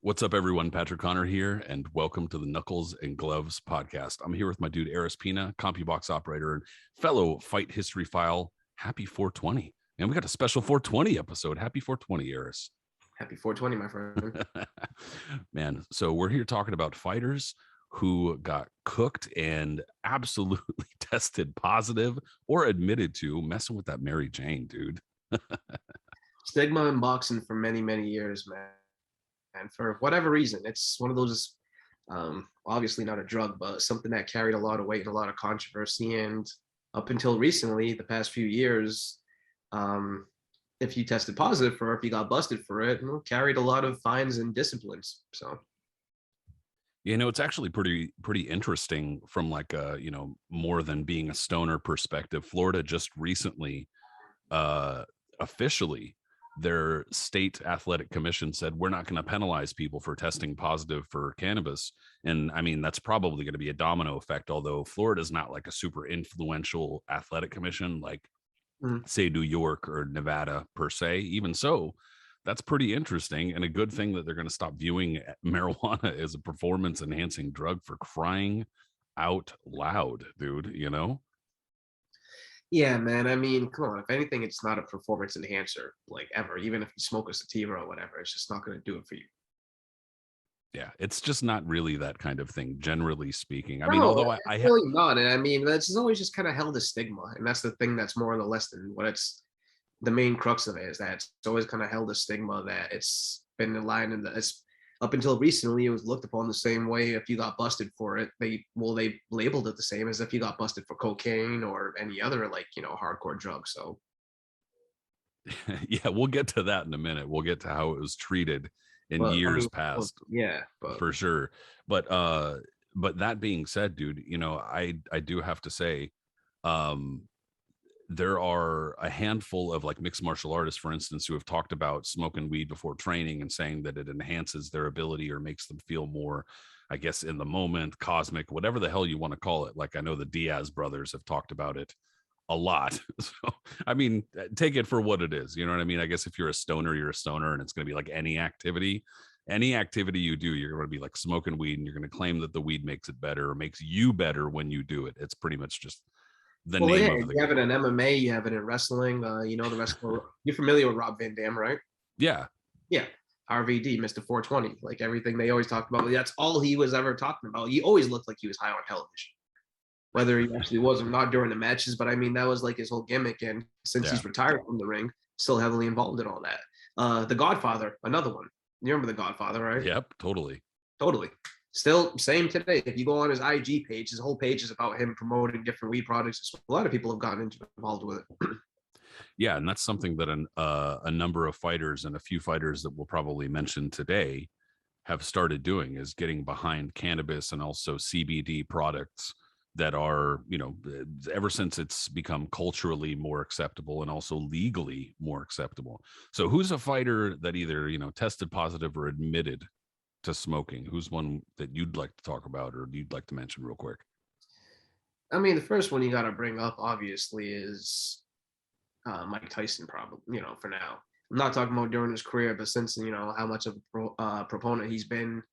What's up, everyone? Patrick Connor here, and welcome to the Knuckles and Gloves podcast. I'm here with my dude, Aris Pina, CompuBox operator and fellow Fight History File. Happy 420. And we got a special 420 episode. Happy 420, Aris. Happy 420, my friend. Man, so we're here talking about fighters who got cooked and absolutely tested positive or admitted to messing with that Mary Jane, dude. Stigma in boxing for many, many years, man. And for whatever reason, it's one of those, obviously not a drug, but something that carried a lot of weight and a lot of controversy. And up until recently, the past few years, if you tested positive for it, if you got busted for it, carried a lot of fines and disciplines. So, it's actually pretty interesting from like a, more than being a stoner perspective. Florida just recently, officially, their state athletic commission said we're not going to penalize people for testing positive for cannabis. And I mean, that's probably going to be a domino effect, although Florida's not like a super influential athletic commission like say New York or Nevada per se. Even so, that's pretty interesting and a good thing that they're going to stop viewing marijuana as a performance enhancing drug, for crying out loud, dude. Yeah, man. I mean, come on. If anything, it's not a performance enhancer, like ever. Even if you smoke a sativa or whatever, it's just not going to do it for you. Yeah, it's just not really that kind of thing, generally speaking. I No, mean, although I have really not. And I mean, that's always just kind of held a stigma, and that's the thing that's more or less than what it's the main crux of it is that it's always kind of held a stigma that it's been in line, and it's up until recently it was looked upon the same way. If you got busted for it, they labeled it the same as if you got busted for cocaine or any other hardcore drug. So yeah, we'll get to that in a minute. We'll get to how it was treated in years past. Yeah, for sure. But that being said, dude, I do have to say, there are a handful of like mixed martial artists, for instance, who have talked about smoking weed before training and saying that it enhances their ability or makes them feel more, I guess, in the moment, cosmic, whatever the hell you want to call it. Like I know the Diaz brothers have talked about it a lot. So, I mean, take it for what it is. You know what I mean? I guess if you're a stoner, you're a stoner, and it's going to be like any activity you do, you're going to be like smoking weed and you're going to claim that the weed makes it better or makes you better when you do it. It's pretty much just the name of the you have it game. in MMA, you have it in wrestling. The wrestler. You're familiar with Rob Van Dam, right? Yeah. Yeah. RVD, Mr. 420, like everything they always talked about. That's all he was ever talking about. He always looked like he was high on television, whether he actually was or not during the matches. But I mean, that was like his whole gimmick. And since he's retired from the ring, still heavily involved in all that. The Godfather, another one. You remember The Godfather, right? Yep, totally. Still same today. If you go on his IG page, his whole page is about him promoting different weed products. A lot of people have gotten involved with it. Yeah, and that's something that a number of fighters and a few fighters that we'll probably mention today have started doing, is getting behind cannabis and also CBD products that are, ever since it's become culturally more acceptable and also legally more acceptable. So who's a fighter that either, tested positive or admitted to smoking? Who's one that you'd like to talk about or you'd like to mention real quick? I mean, the first one you got to bring up, obviously, is Mike Tyson, probably, for now. I'm not talking about during his career, but since, how much of a proponent he's been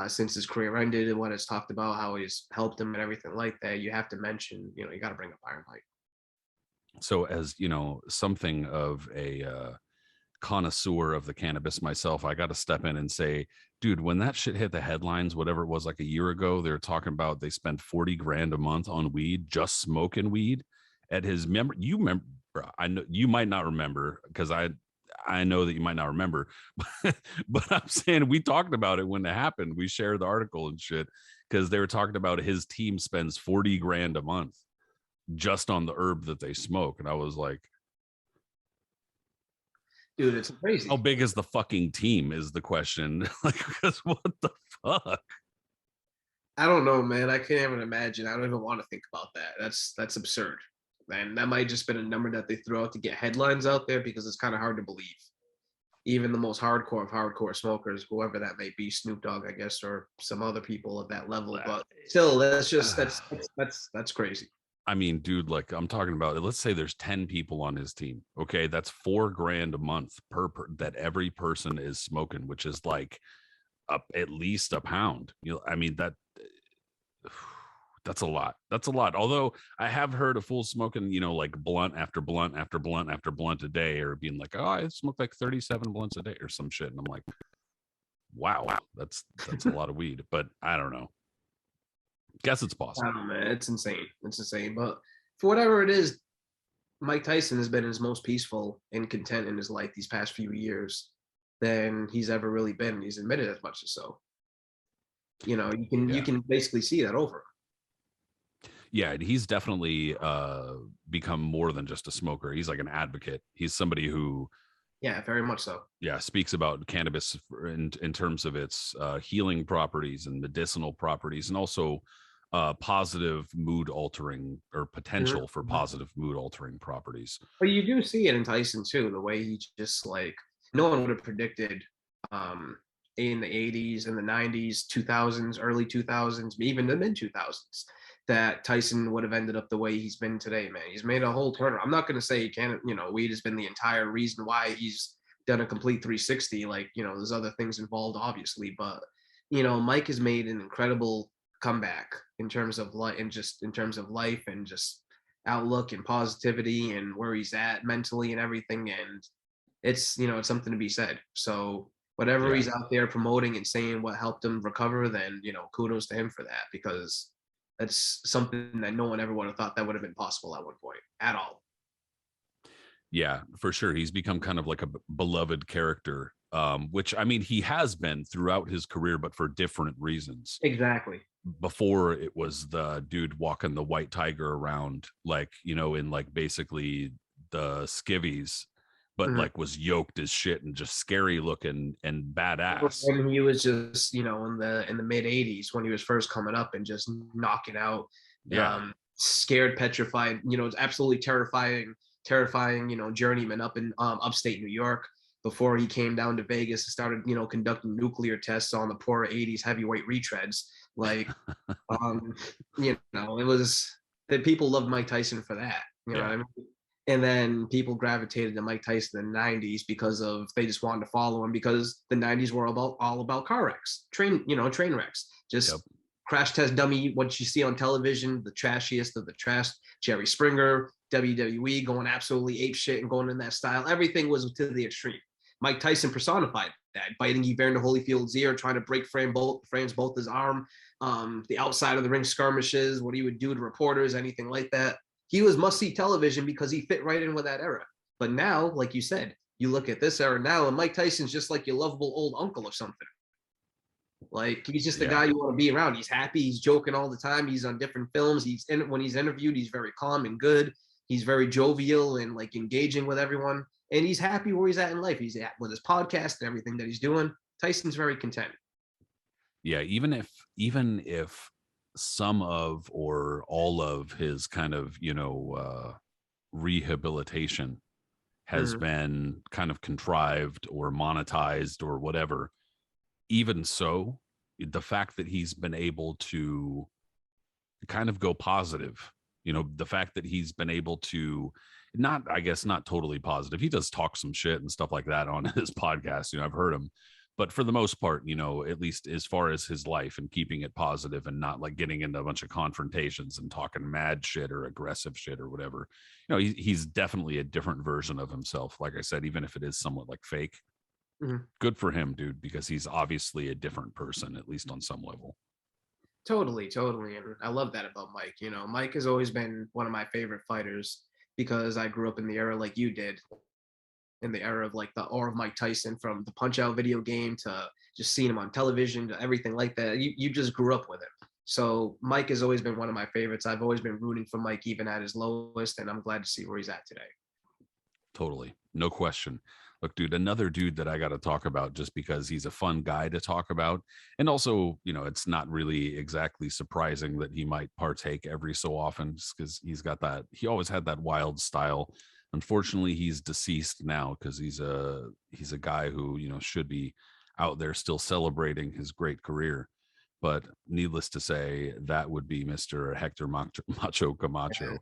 since his career ended and what it's talked about, how he's helped him and everything like that, you have to mention, you got to bring up Iron Mike. So as, something of a connoisseur of the cannabis myself, I got to step in and say, dude, when that shit hit the headlines, whatever it was, like a year ago, they were talking about they spent 40 grand a month on weed, just smoking weed at his you remember, I know you might not remember because I know that you might not remember, but I'm saying we talked about it when it happened. We shared the article and shit because they were talking about his team spends 40 grand a month just on the herb that they smoke. And I was like, dude, it's crazy. How big is the fucking team is the question. Like, because what the fuck? I don't know, man. I can't even imagine. I don't even want to think about that. That's absurd. And that might just been a number that they threw out to get headlines out there because it's kind of hard to believe. Even the most hardcore of hardcore smokers, whoever that may be, Snoop Dogg, I guess, or some other people at that level. But still, that's crazy. I mean, dude, like I'm talking about, let's say there's 10 people on his team. Okay. That's $4 grand a month per that every person is smoking, which is like up at least a pound. I mean, that's a lot. That's a lot. Although I have heard a fool smoking, like blunt after blunt after blunt after blunt a day, or being like, oh, I smoked like 37 blunts a day or some shit. And I'm like, wow, that's a lot of weed. But I don't know. Guess it's possible. I don't know, man. It's insane. It's insane. But for whatever it is, Mike Tyson has been his most peaceful and content in his life these past few years than he's ever really been. He's admitted as much as so. You can basically see that over him. Yeah, he's definitely become more than just a smoker. He's like an advocate. He's somebody who, yeah, very much so. Yeah, speaks about cannabis in terms of its healing properties and medicinal properties, and also positive mood altering or potential for positive mood altering properties. But you do see it in Tyson too, the way he just like no one would have predicted in the 80s and the 90s, 2000s, early 2000s, even the mid 2000s, that Tyson would have ended up the way he's been today, man. He's made a whole turn. I'm not going to say he can't, weed has been the entire reason why he's done a complete 360. Like, there's other things involved, obviously, but, Mike has made an incredible comeback in terms of life and just in terms of life and just outlook and positivity and where he's at mentally and everything. And it's, it's something to be said. So whatever he's out there promoting and saying what helped him recover, then, kudos to him for that, because that's something that no one ever would have thought that would have been possible at one point at all. Yeah, for sure. He's become kind of like a beloved character, which I mean, he has been throughout his career, but for different reasons. Exactly. Before it was the dude walking the white tiger around, like, in like basically the skivvies, but like was yoked as shit and just scary looking and badass. And he was just, in the mid 80s when he was first coming up and just knocking out, scared, petrified, it's absolutely terrifying, journeyman up in upstate New York before he came down to Vegas and started, conducting nuclear tests on the poor 80s heavyweight retreads. Like, it was that people loved Mike Tyson for that, what I mean? And then people gravitated to Mike Tyson in the 90s because they just wanted to follow him, because the 90s were all about car wrecks, train wrecks, just crash test dummy, what you see on television, the trashiest of the trash, Jerry Springer, WWE going absolutely ape shit and going in that style. Everything was to the extreme. Mike Tyson personified that, biting Evander Holyfield's ear, trying to break frames both his arm, the outside of the ring skirmishes, what he would do to reporters, anything like that. He was must-see television because he fit right in with that era. But now, like you said, you look at this era now, and Mike Tyson's just like your lovable old uncle or something. Like, he's just the guy you want to be around. He's happy. He's joking all the time. He's on different films. When he's interviewed, he's very calm and good. He's very jovial and like engaging with everyone. And he's happy where he's at in life. He's at with his podcast and everything that he's doing. Tyson's very content. Yeah, even if some of or all of his kind of rehabilitation has been kind of contrived or monetized or whatever, even so, the fact that he's been able to kind of go positive, the fact that he's been able to not totally positive, he does talk some shit and stuff like that on his podcast, I've heard him, but for the most part, at least as far as his life and keeping it positive and not like getting into a bunch of confrontations and talking mad shit or aggressive shit or whatever, he's definitely a different version of himself. Like I said, even if it is somewhat like fake, good for him, dude, because he's obviously a different person, at least on some level. Totally. And I love that about Mike. Mike has always been one of my favorite fighters because I grew up in the era like you did, in the era of like the aura of Mike Tyson, from the Punch Out video game to just seeing him on television to everything like that. You just grew up with him. So Mike has always been one of my favorites. I've always been rooting for Mike even at his lowest, and I'm glad to see where he's at today. Totally. No question. Look, dude, another dude that I got to talk about just because he's a fun guy to talk about. And also, it's not really exactly surprising that he might partake every so often, just because he always had that wild style. Unfortunately, he's deceased now because he's a guy who, should be out there still celebrating his great career. But needless to say, that would be Mr. Hector Macho Camacho.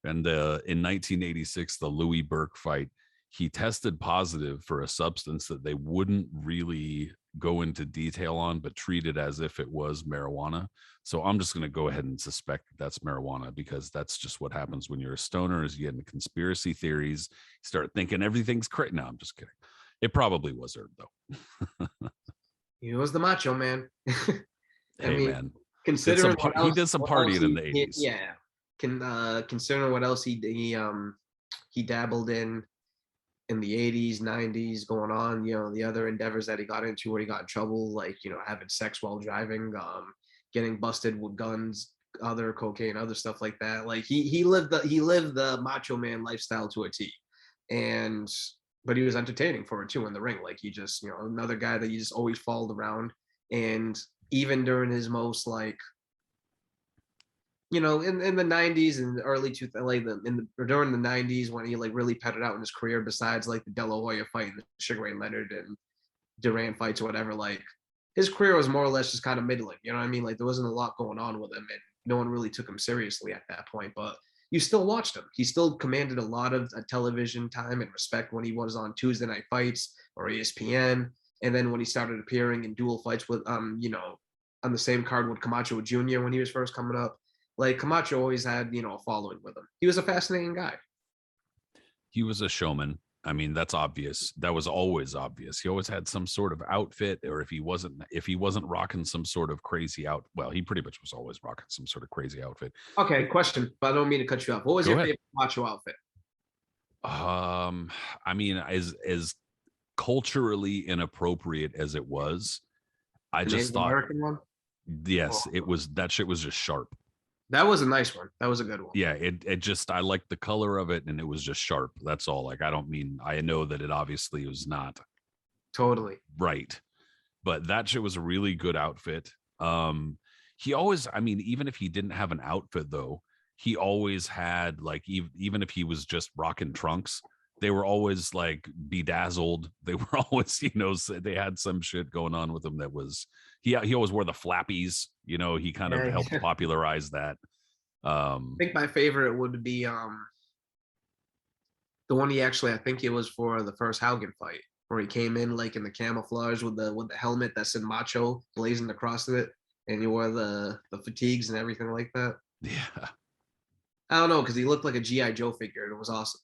And in 1986, the Louis Burke fight, he tested positive for a substance that they wouldn't really go into detail on, but treat it as if it was marijuana. So I'm just going to go ahead and suspect that's marijuana, because that's just what happens when you're a stoner, is you get into conspiracy theories, start thinking everything's crazy. No, I'm just kidding. It probably was herb though. He was the macho man. I Hey mean, man, considering he did some partying in the 80s. yeah, considering what else he dabbled in the 80s, 90s, going on, the other endeavors that he got into where he got in trouble, like, having sex while driving, getting busted with guns, other cocaine, other stuff like that. Like he lived the macho man lifestyle to a T. And but he was entertaining for it too in the ring. Like he just, another guy that you just always followed around. And even during his most like, in the 90s and the early 2000s, like during the 90s when he like really petted out in his career, besides like the De La Hoya fight and the Sugar Ray Leonard and Durant fights or whatever, like his career was more or less just kind of middling. You know what I mean? Like there wasn't a lot going on with him, and no one really took him seriously at that point. But you still watched him. He still commanded a lot of television time and respect when he was on Tuesday Night Fights or ESPN. And then when he started appearing in dual fights with, on the same card with Camacho Jr. when he was first coming up, like Camacho always had, a following with him. He was a fascinating guy. He was a showman. I mean, that's obvious. That was always obvious. He always had some sort of outfit, or if he wasn't rocking some sort of crazy well, he pretty much was always rocking some sort of crazy outfit. Okay, question, but I don't mean to cut you off. What was your favorite Camacho outfit? I mean, as culturally inappropriate as it was, I just thought, American one? Yes, it was. That shit was just sharp. That was a nice one. That was a good one. Yeah, it just, I liked the color of it, and it was just sharp. That's all. Like, I know that it obviously was not totally right, but that shit was a really good outfit. He always, I mean, even if he didn't have an outfit though, he always had, like, even if he was just rocking trunks, they were always like bedazzled. They were always, they had some shit going on with him that was, he always wore the flappies, he kind of helped popularize that. I think my favorite would be the one I think it was for the first Haugen fight, where he came in like in the camouflage with the helmet that said Macho blazing across it, and he wore the fatigues and everything like that. Yeah. I don't know, because he looked like a G.I. Joe figure. It was awesome.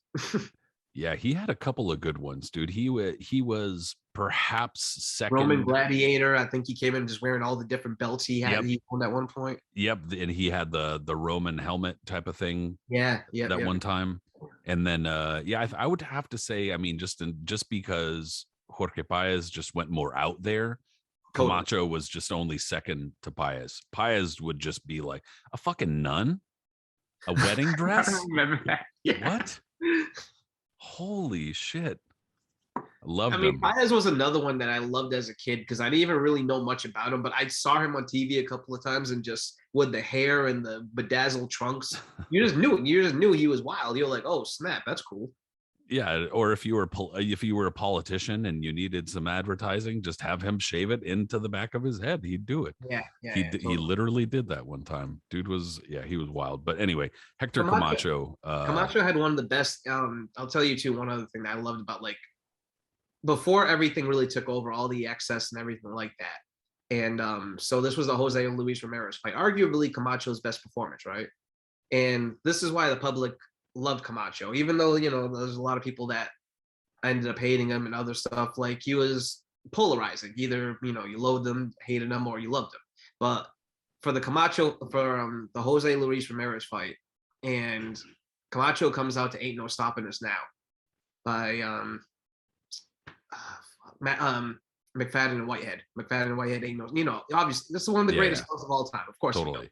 Yeah, he had a couple of good ones, dude. He was perhaps second. Roman Gladiator. I think he came in just wearing all the different belts he had. Yep. He owned at one point. Yep, and he had the Roman helmet type of thing. Yeah, one time, and then I would have to say, I mean, just because Jorge Paez just went more out there. Totally. Camacho was just only second to Paez. Paez would just be like a fucking nun, a wedding dress. I remember that. Yeah. What? Holy shit. I loved him. Paez was another one that I loved as a kid, because I didn't even really know much about him, but I saw him on TV a couple of times, and just with the hair and the bedazzled trunks, you just knew he was wild. You're like, oh snap, that's cool. Yeah, or if you were a politician and you needed some advertising, just have him shave it into the back of his head. He'd do it. Yeah, he literally did that one time. Dude was, he was wild. But anyway, Hector Camacho. Camacho had one of the best. I'll tell you too. One other thing that I loved about, like, before everything really took over, all the excess and everything like that. And so this was the Jose Luis Ramirez fight, arguably Camacho's best performance, right? And this is why the public loved Camacho, even though, there's a lot of people that ended up hating him and other stuff. Like, he was polarizing. Either, you loathed him, hated him, or you loved him. But for the the Jose Luis Ramirez fight, and Camacho comes out to Ain't No Stopping Us Now by McFadden and Whitehead. McFadden and Whitehead ain't no, obviously this is one of the greatest films of all time, of course. Totally.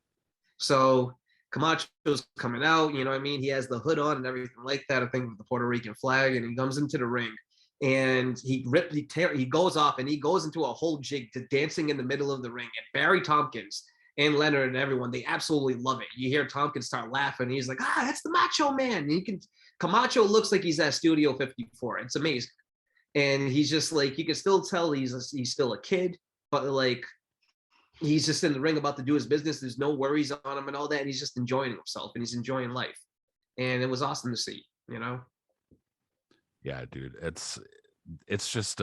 So Camacho's coming out, you know what I mean? He has the hood on and everything like that, I think, with the Puerto Rican flag, and he comes into the ring, and he goes off, and he goes into a whole jig to dancing in the middle of the ring. And Barry Tompkins and Leonard and everyone, they absolutely love it. You hear Tompkins start laughing. He's like, that's the Macho Man. And Camacho looks like he's at Studio 54. It's amazing. And he's just like, you can still tell he's still a kid, but like, he's just in the ring about to do his business. There's no worries on him and all that. And he's just enjoying himself, and he's enjoying life. And it was awesome to see, Yeah, dude. it's just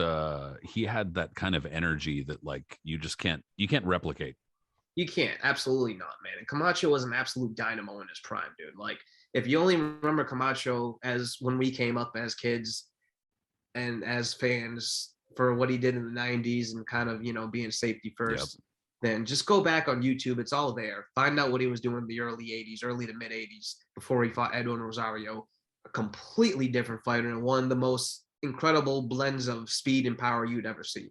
he had that kind of energy that like you can't replicate. You can't, absolutely not, man. And Camacho was an absolute dynamo in his prime, dude. Like, if you only remember Camacho as when we came up as kids and as fans for what he did in the 90s and kind of, being safety first, then just go back on YouTube. It's all there. Find out what he was doing in the early 80s, early to mid 80s before he fought Edwin Rosario. A completely different fighter and one of the most incredible blends of speed and power you'd ever see.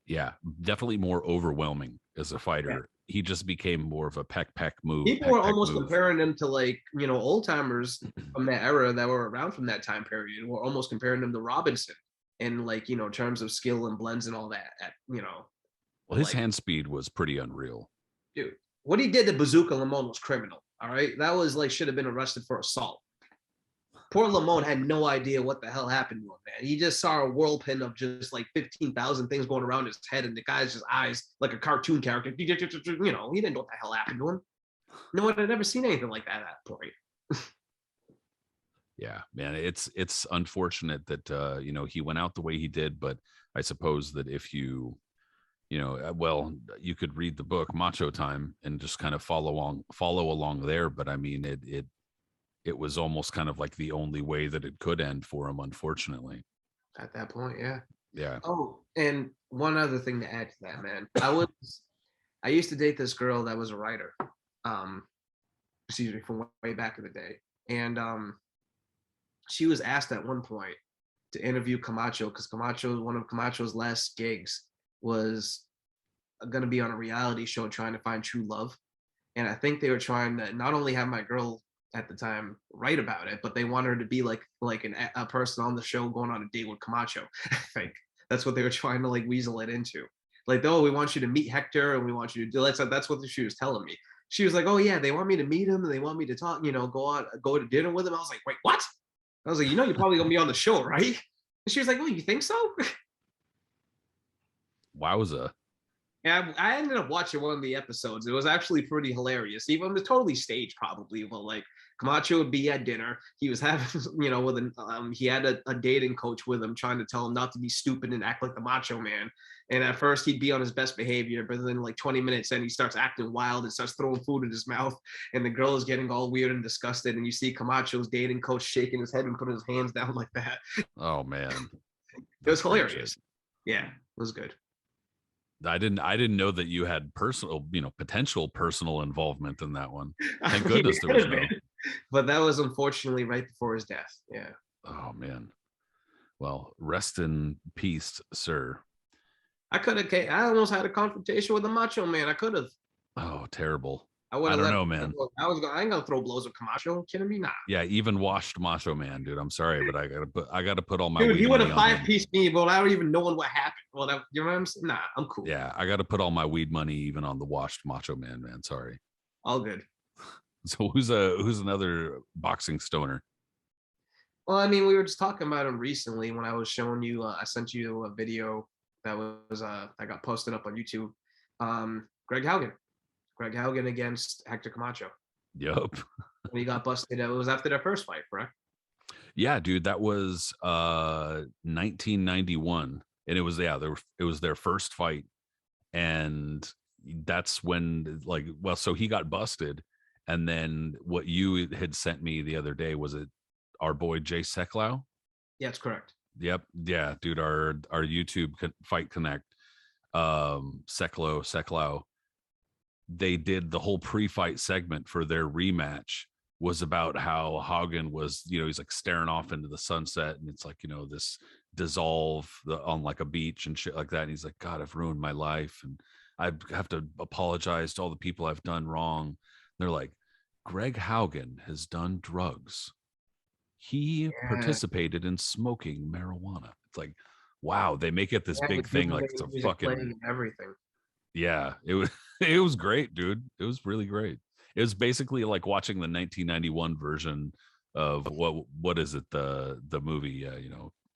Yeah, definitely more overwhelming as a fighter. Yeah. He just became more of a peck move. People were almost comparing him to like, old timers from that era that were around from that time period. We're almost comparing him to Robinson in like, terms of skill and blends and all that, Well, his hand speed was pretty unreal. Dude, what he did to Bazooka Limon was criminal. All right. That was like, should have been arrested for assault. Poor Limon had no idea what the hell happened to him, man. He just saw a whirlwind of just like 15,000 things going around his head, and the guy's just eyes like a cartoon character. He didn't know what the hell happened to him. No one had ever seen anything like that at that point. Yeah, man, it's unfortunate that he went out the way he did, but I suppose that if you could read the book Macho Time and just kind of follow along there, but I mean it was almost kind of like the only way that it could end for him, unfortunately. At that point, yeah. Yeah. Oh, and one other thing to add to that, man. I used to date this girl that was a writer. From way back in the day. And she was asked at one point to interview Camacho because one of Camacho's last gigs was going to be on a reality show trying to find true love. And I think they were trying to not only have my girl at the time write about it, but they wanted her to be like a person on the show going on a date with Camacho. I think that's what they were trying to like weasel it into. Like, oh, we want you to meet Hector and we want you to do that. That's what she was telling me. She was like, oh yeah, they want me to meet him and they want me to talk, go to dinner with him. I was like, wait, what? I was like, you're probably gonna be on the show, right? And she was like, oh, you think so? Wowza. Yeah, I ended up watching one of the episodes. It was actually pretty hilarious. Even it was totally staged, probably. But like Camacho would be at dinner. He was having, he had a dating coach with him, trying to tell him not to be stupid and act like the Macho Man. And at first he'd be on his best behavior, but then like 20 minutes in, he starts acting wild and starts throwing food in his mouth. And the girl is getting all weird and disgusted. And you see Camacho's dating coach shaking his head and putting his hands down like that. Oh man, it was hilarious. Yeah, it was good. I didn't know that you had potential personal involvement in that one. Thank goodness there was no. But that was unfortunately right before his death. Yeah. Oh man. Well, rest in peace, sir. I almost had a confrontation with the Macho Man. I could have. Oh, terrible. I don't know, man. I ain't gonna throw blows with Camacho. Kidding me? Nah. Yeah, even washed Macho Man, dude. I'm sorry, but I gotta put all my. Dude, he would have 5-piece me, but I don't even know what happened. Well, you know what I'm saying? Nah, I'm cool. Yeah, I gotta put all my weed money even on the washed Macho Man. Man, sorry. All good. So who's another boxing stoner? Well, I mean, we were just talking about him recently when I was showing you. I sent you a video that was I got posted up on YouTube. Greg Haugen against Hector Camacho. Yup. When he got busted, it was after their first fight, correct? Yeah, dude, that was 1991, and it was their first fight, and that's when so he got busted, and then what you had sent me the other day, was it our boy Jay Seklau? Yeah, that's correct. Yep. Yeah, dude, our YouTube Fight Connect, Seklau. They did the whole pre-fight segment for their rematch was about how Haugen was, he's like staring off into the sunset, and it's like, this dissolve on like a beach and shit like that. And he's like, God, I've ruined my life, and I have to apologize to all the people I've done wrong. They're like, Greg Haugen has done drugs. He participated in smoking marijuana. It's like, wow, they make it this big thing, like it's a fucking everything. Yeah, it was great, dude. It was really great. It was basically like watching the 1991 version of what is it, the movie,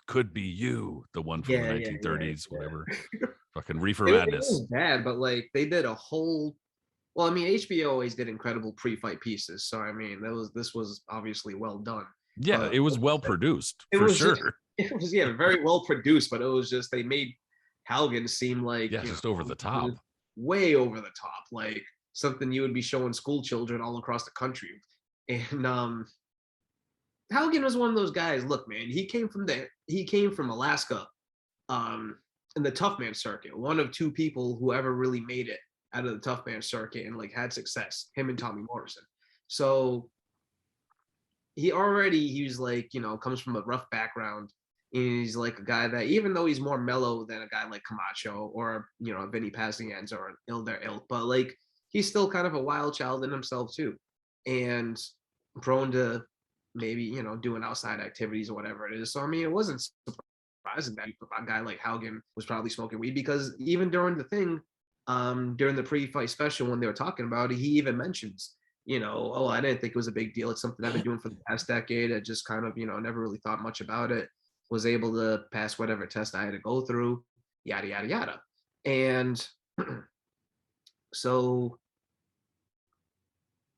Could Be You, the one from the 1930s, whatever. Fucking Reefer Madness. It was bad, but like they did a whole. Well, I mean, HBO always did incredible pre-fight pieces, so I mean, this was obviously well done. Yeah, it was well produced for sure. it was very well produced, but it was just they made Haugen seem like just over the top, way over the top, like something you would be showing school children all across the country. And Haugen was one of those guys. Look, man, he came from Alaska, in the tough man circuit. One of two people who ever really made it out of the tough man circuit and like had success. Him and Tommy Morrison. So he was like, comes from a rough background. He's like a guy that, even though he's more mellow than a guy like Camacho or Vinny Pazienza or their ilk, but like he's still kind of a wild child in himself too, and prone to maybe doing outside activities or whatever it is. So I mean, it wasn't surprising that a guy like Haugen was probably smoking weed, because even during the thing, during the pre-fight special when they were talking about it, he even mentions, oh, I didn't think it was a big deal. It's something I've been doing for the past decade. I just kind of, never really thought much about it. Was able to pass whatever test I had to go through, yada, yada, yada. And so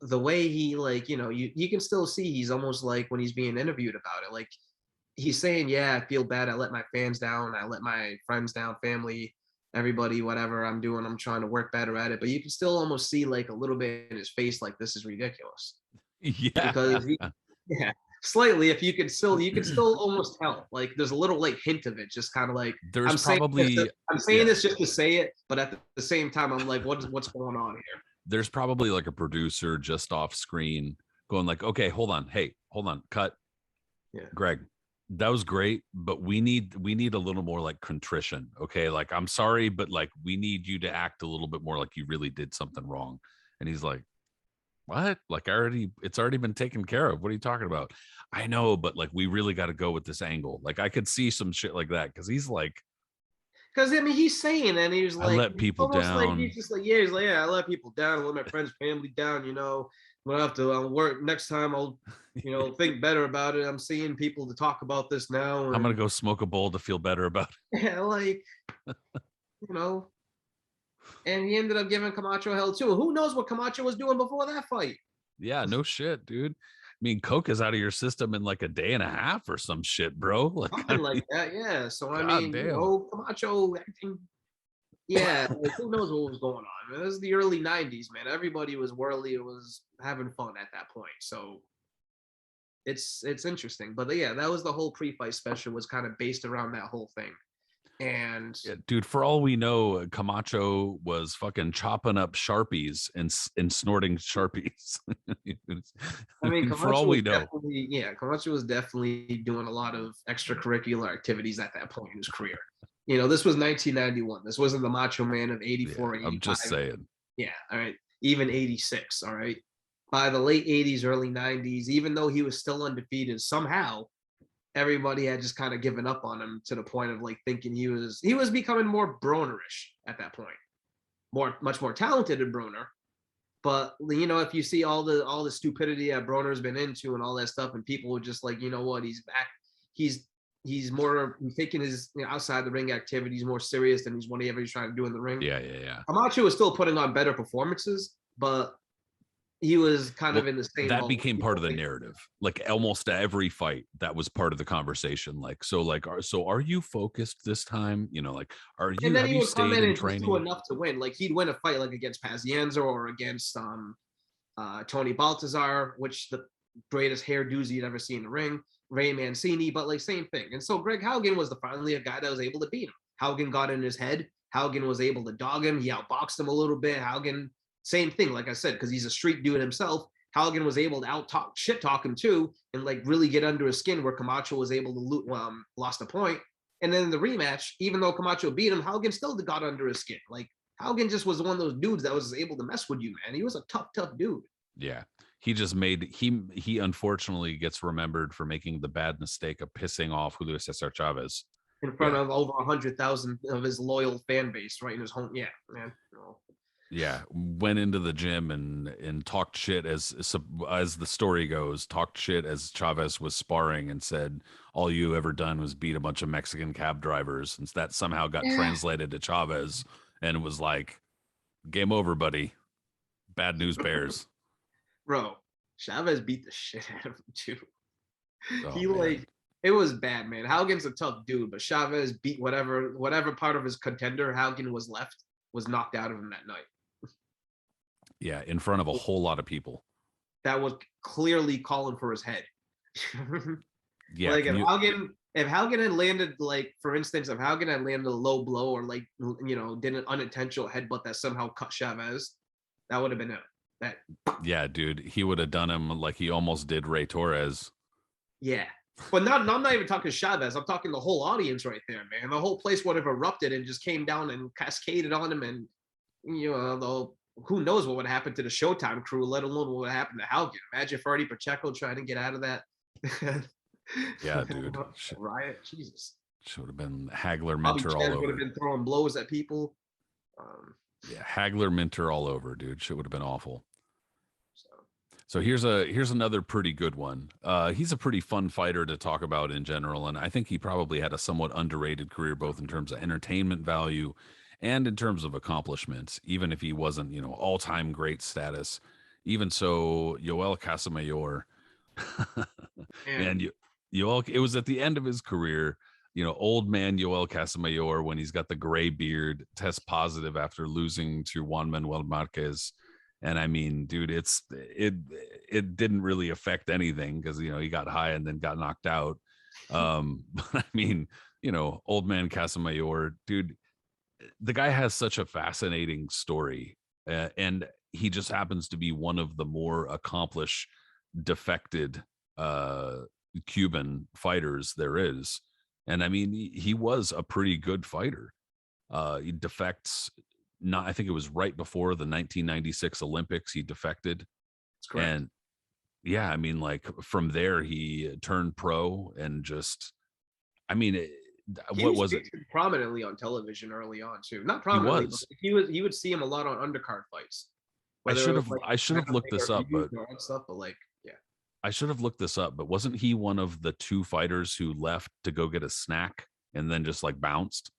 the way he, like, you can still see he's almost like when he's being interviewed about it, like he's saying, yeah, I feel bad. I let my fans down. I let my friends down, family, everybody, whatever I'm doing, I'm trying to work better at it. But you can still almost see like a little bit in his face, like this is ridiculous. Yeah. Because slightly, if you could still almost tell, like there's a little like hint of it, just kind of like there's I'm probably saying this just to say it, but at the same time I'm like, what's going on here? There's probably like a producer just off screen going like, okay, hold on, hey, hold on, cut. Yeah, Greg, that was great, but we need a little more like contrition. Okay, like I'm sorry, but like we need you to act a little bit more like you really did something wrong. And he's like, what? Like it's already been taken care of. What are you talking about? I know, but like we really got to go with this angle. Like I could see some shit like that, because he's like, because I mean he's saying, and he was I like, let people down. Like he's just like, he's like, yeah, I let people down, I let my friends, family down. When I have to work next time, I'll think better about it. I'm seeing people to talk about this now. And, I'm gonna go smoke a bowl to feel better about it. Yeah, like and he ended up giving Camacho hell too. Who knows what Camacho was doing before that fight? Yeah, no shit, dude. I mean, coke is out of your system in like a day and a half or some shit, bro. Like something like that, yeah. So God I mean, damn. Camacho acting. Yeah, like, who knows what was going on? Man, this is the early '90s, man. Everybody was was having fun at that point. So it's interesting, but yeah, that was the whole pre-fight special, was kind of based around that whole thing. And yeah, dude, for all we know, Camacho was fucking chopping up Sharpies and snorting Sharpies. I mean, for all we know, Camacho was definitely doing a lot of extracurricular activities at that point in his career. This was 1991. This wasn't the Macho Man of 84, 85. I'm just saying. Yeah, all right. Even 86, all right. By the late 80s, early 90s, even though he was still undefeated, somehow everybody had just kind of given up on him, to the point of like thinking he was becoming more Bronerish at that point. Much more talented than Broner. But if you see all the stupidity that Broner's been into and all that stuff, and people were just like, what, he's back, he's taking his outside the ring activities more serious than whatever he's trying to do in the ring. Yeah. Camacho was still putting on better performances, but he was kind of in the same. That became part of the narrative. Like almost every fight, that was part of the conversation. Like, are you focused this time? Like, are you? And then have he you would come stayed in in and training? do enough to win. Like he'd win a fight like against Pazienza or against Tony Baltazar, which the greatest hair doozy you'd ever seen in the ring. Ray Mancini, but like same thing. And so Greg Haugen was finally a guy that was able to beat him. Haugen got in his head. Haugen was able to dog him. He outboxed him a little bit. Haugen, same thing, like I said, because he's a street dude himself. Haugen was able to shit talk him too, and like really get under his skin, where Camacho was able to lost a point. And then in the rematch, even though Camacho beat him, Haugen still got under his skin. Like Haugen just was one of those dudes that was able to mess with you, man. He was a tough dude. Yeah. He just he unfortunately gets remembered for making the bad mistake of pissing off Julio César Chávez in front of over 100,000 of his loyal fan base, right in his home. Yeah, man. Yeah, went into the gym and talked shit as the story goes, talked shit as Chávez was sparring, and said all you ever done was beat a bunch of Mexican cab drivers, and that somehow got translated to Chávez, and it was like, game over, buddy. Bad news bears. Bro, Chávez beat the shit out of him too. Oh, he man. like It was bad, man. Haugen's a tough dude, but Chavez beat whatever part of his contender Haugen was left was knocked out of him that night. Yeah, in front of a whole lot of people. That was clearly calling for his head. Yeah, like if Haugen had landed, like, for instance, if Haugen had landed a low blow or, like, you know, did an unintentional headbutt that somehow cut Chavez, that would have been it. That. Yeah, dude, he would have done him like he almost did Ray Torres. Yeah. But I'm not even talking Chavez. I'm talking the whole audience right there, man. The whole place would have erupted and just came down and cascaded on him. And, you know, who knows what would happen to the Showtime crew, let alone what would happen to Haugen. Imagine Freddie Pacheco trying to get out of that. Yeah, dude. Riot. Jesus. Should have been Hagler Bobby Minter Chen all over. Would have been throwing blows at people. Yeah, Hagler Minter all over, dude. Shit would have been awful. So here's another pretty good one. He's a pretty fun fighter to talk about in general, and I think he probably had a somewhat underrated career, both in terms of entertainment value and in terms of accomplishments, even if he wasn't, you know, all-time great status. Even so, Yoel Casamayor, and Yoel, it was at the end of his career. You know, old man Yoel Casamayor, when he's got the gray beard, tests positive after losing to Juan Manuel Marquez. And I mean, dude, it didn't really affect anything because, you know, he got high and then got knocked out. But I mean, you know, old man Casamayor, dude, the guy has such a fascinating story, and he just happens to be one of the more accomplished defected Cuban fighters there is. And I mean, he was a pretty good fighter. He defects. Not, I think it was right before the 1996 Olympics he defected. That's correct. And yeah, I mean, like, from there he turned pro and just, I mean, what was it? Prominently on television early on too. Not prominently, but he would see him a lot on undercard fights. I should have looked this up, but stuff, but like, yeah. I should have looked this up, but wasn't he one of the two fighters who left to go get a snack and then just like bounced?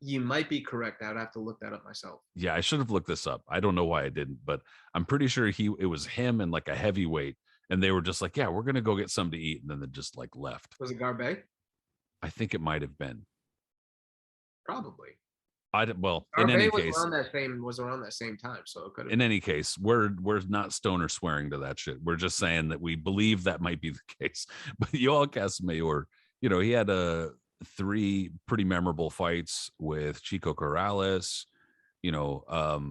You might be correct. I would have to look that up myself. Yeah, I should have looked this up. I don't know why I didn't, but I'm pretty sure it was him and like a heavyweight, and they were just like, yeah, we're gonna go get something to eat, and then they just like left. Was it Garbe? I think it might have been. Probably. Well, Garbe in any was case, around that same time, so it could have. In any case, we're not stoner swearing to that shit. We're just saying that we believe that might be the case. But Yoel Casamayor, you know, he had 3 pretty memorable fights with Chico Corrales. You know,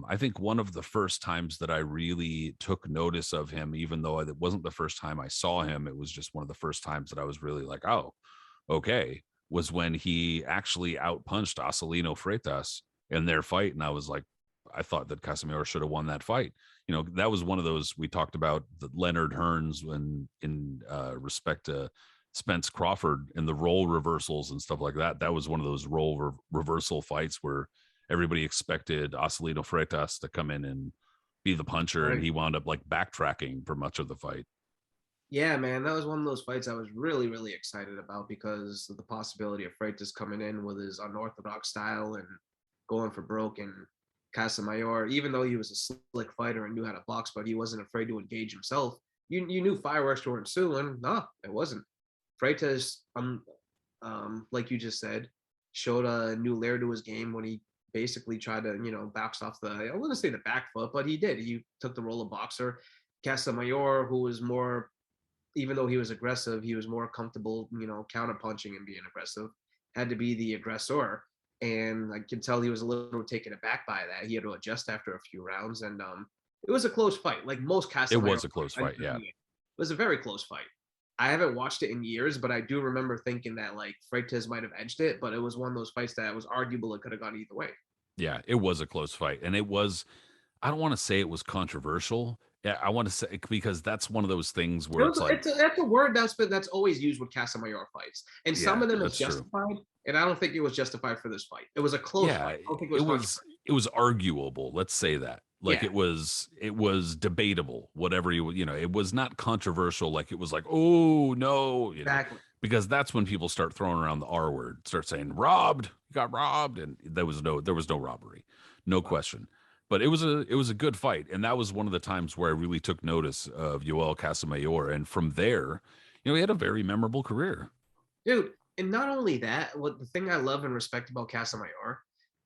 I think one of the first times that I really took notice of him, even though it wasn't the first time I saw him, it was just one of the first times that I was really like, oh, okay, was when he actually outpunched Acelino Freitas in their fight. And I was like, I thought that Casamayor should have won that fight. You know, that was one of those, we talked about the Leonard Hearns when in respect to Spence Crawford and the role reversals and stuff like that. That was one of those role reversal fights where everybody expected Acelino Freitas to come in and be the puncher, and he wound up like backtracking for much of the fight. Yeah, man, that was one of those fights I was really, really excited about because of the possibility of Freitas coming in with his unorthodox style and going for broke. And Casamayor, even though he was a slick fighter and knew how to box, but he wasn't afraid to engage himself. You knew fireworks were ensuing. No, it wasn't. Freitas, like you just said, showed a new layer to his game when he basically tried to, you know, bounce off I wouldn't say the back foot, but he did. He took the role of boxer. Casamayor, who was more, even though he was aggressive, he was more comfortable, you know, counterpunching and being aggressive, had to be the aggressor. And I could tell he was a little taken aback by that. He had to adjust after a few rounds. And it was a close fight. Like most Casamayor. It was a close fight, yeah. It was a very close fight. I haven't watched it in years, but I do remember thinking that like Freitas might have edged it, but it was one of those fights that was arguable. It could have gone either way. Yeah, it was a close fight. And it was, I don't want to say it was controversial. Yeah, I want to say, because that's one of those things where that's a word that's always used with Casamayor fights, and some of them is justified, true. And I don't think it was justified for this fight. It was a close fight. I don't think it was arguable. Let's say that. Like it was debatable. Whatever you know, it was not controversial. Like it was like, oh no, you exactly. know, because that's when people start throwing around the R word, start saying robbed, you got robbed, and there was no robbery, no question. But it was a good fight, and that was one of the times where I really took notice of Yoel Casamayor. And from there, he had a very memorable career. Dude, and not only that, what the thing I love and respect about Casamayor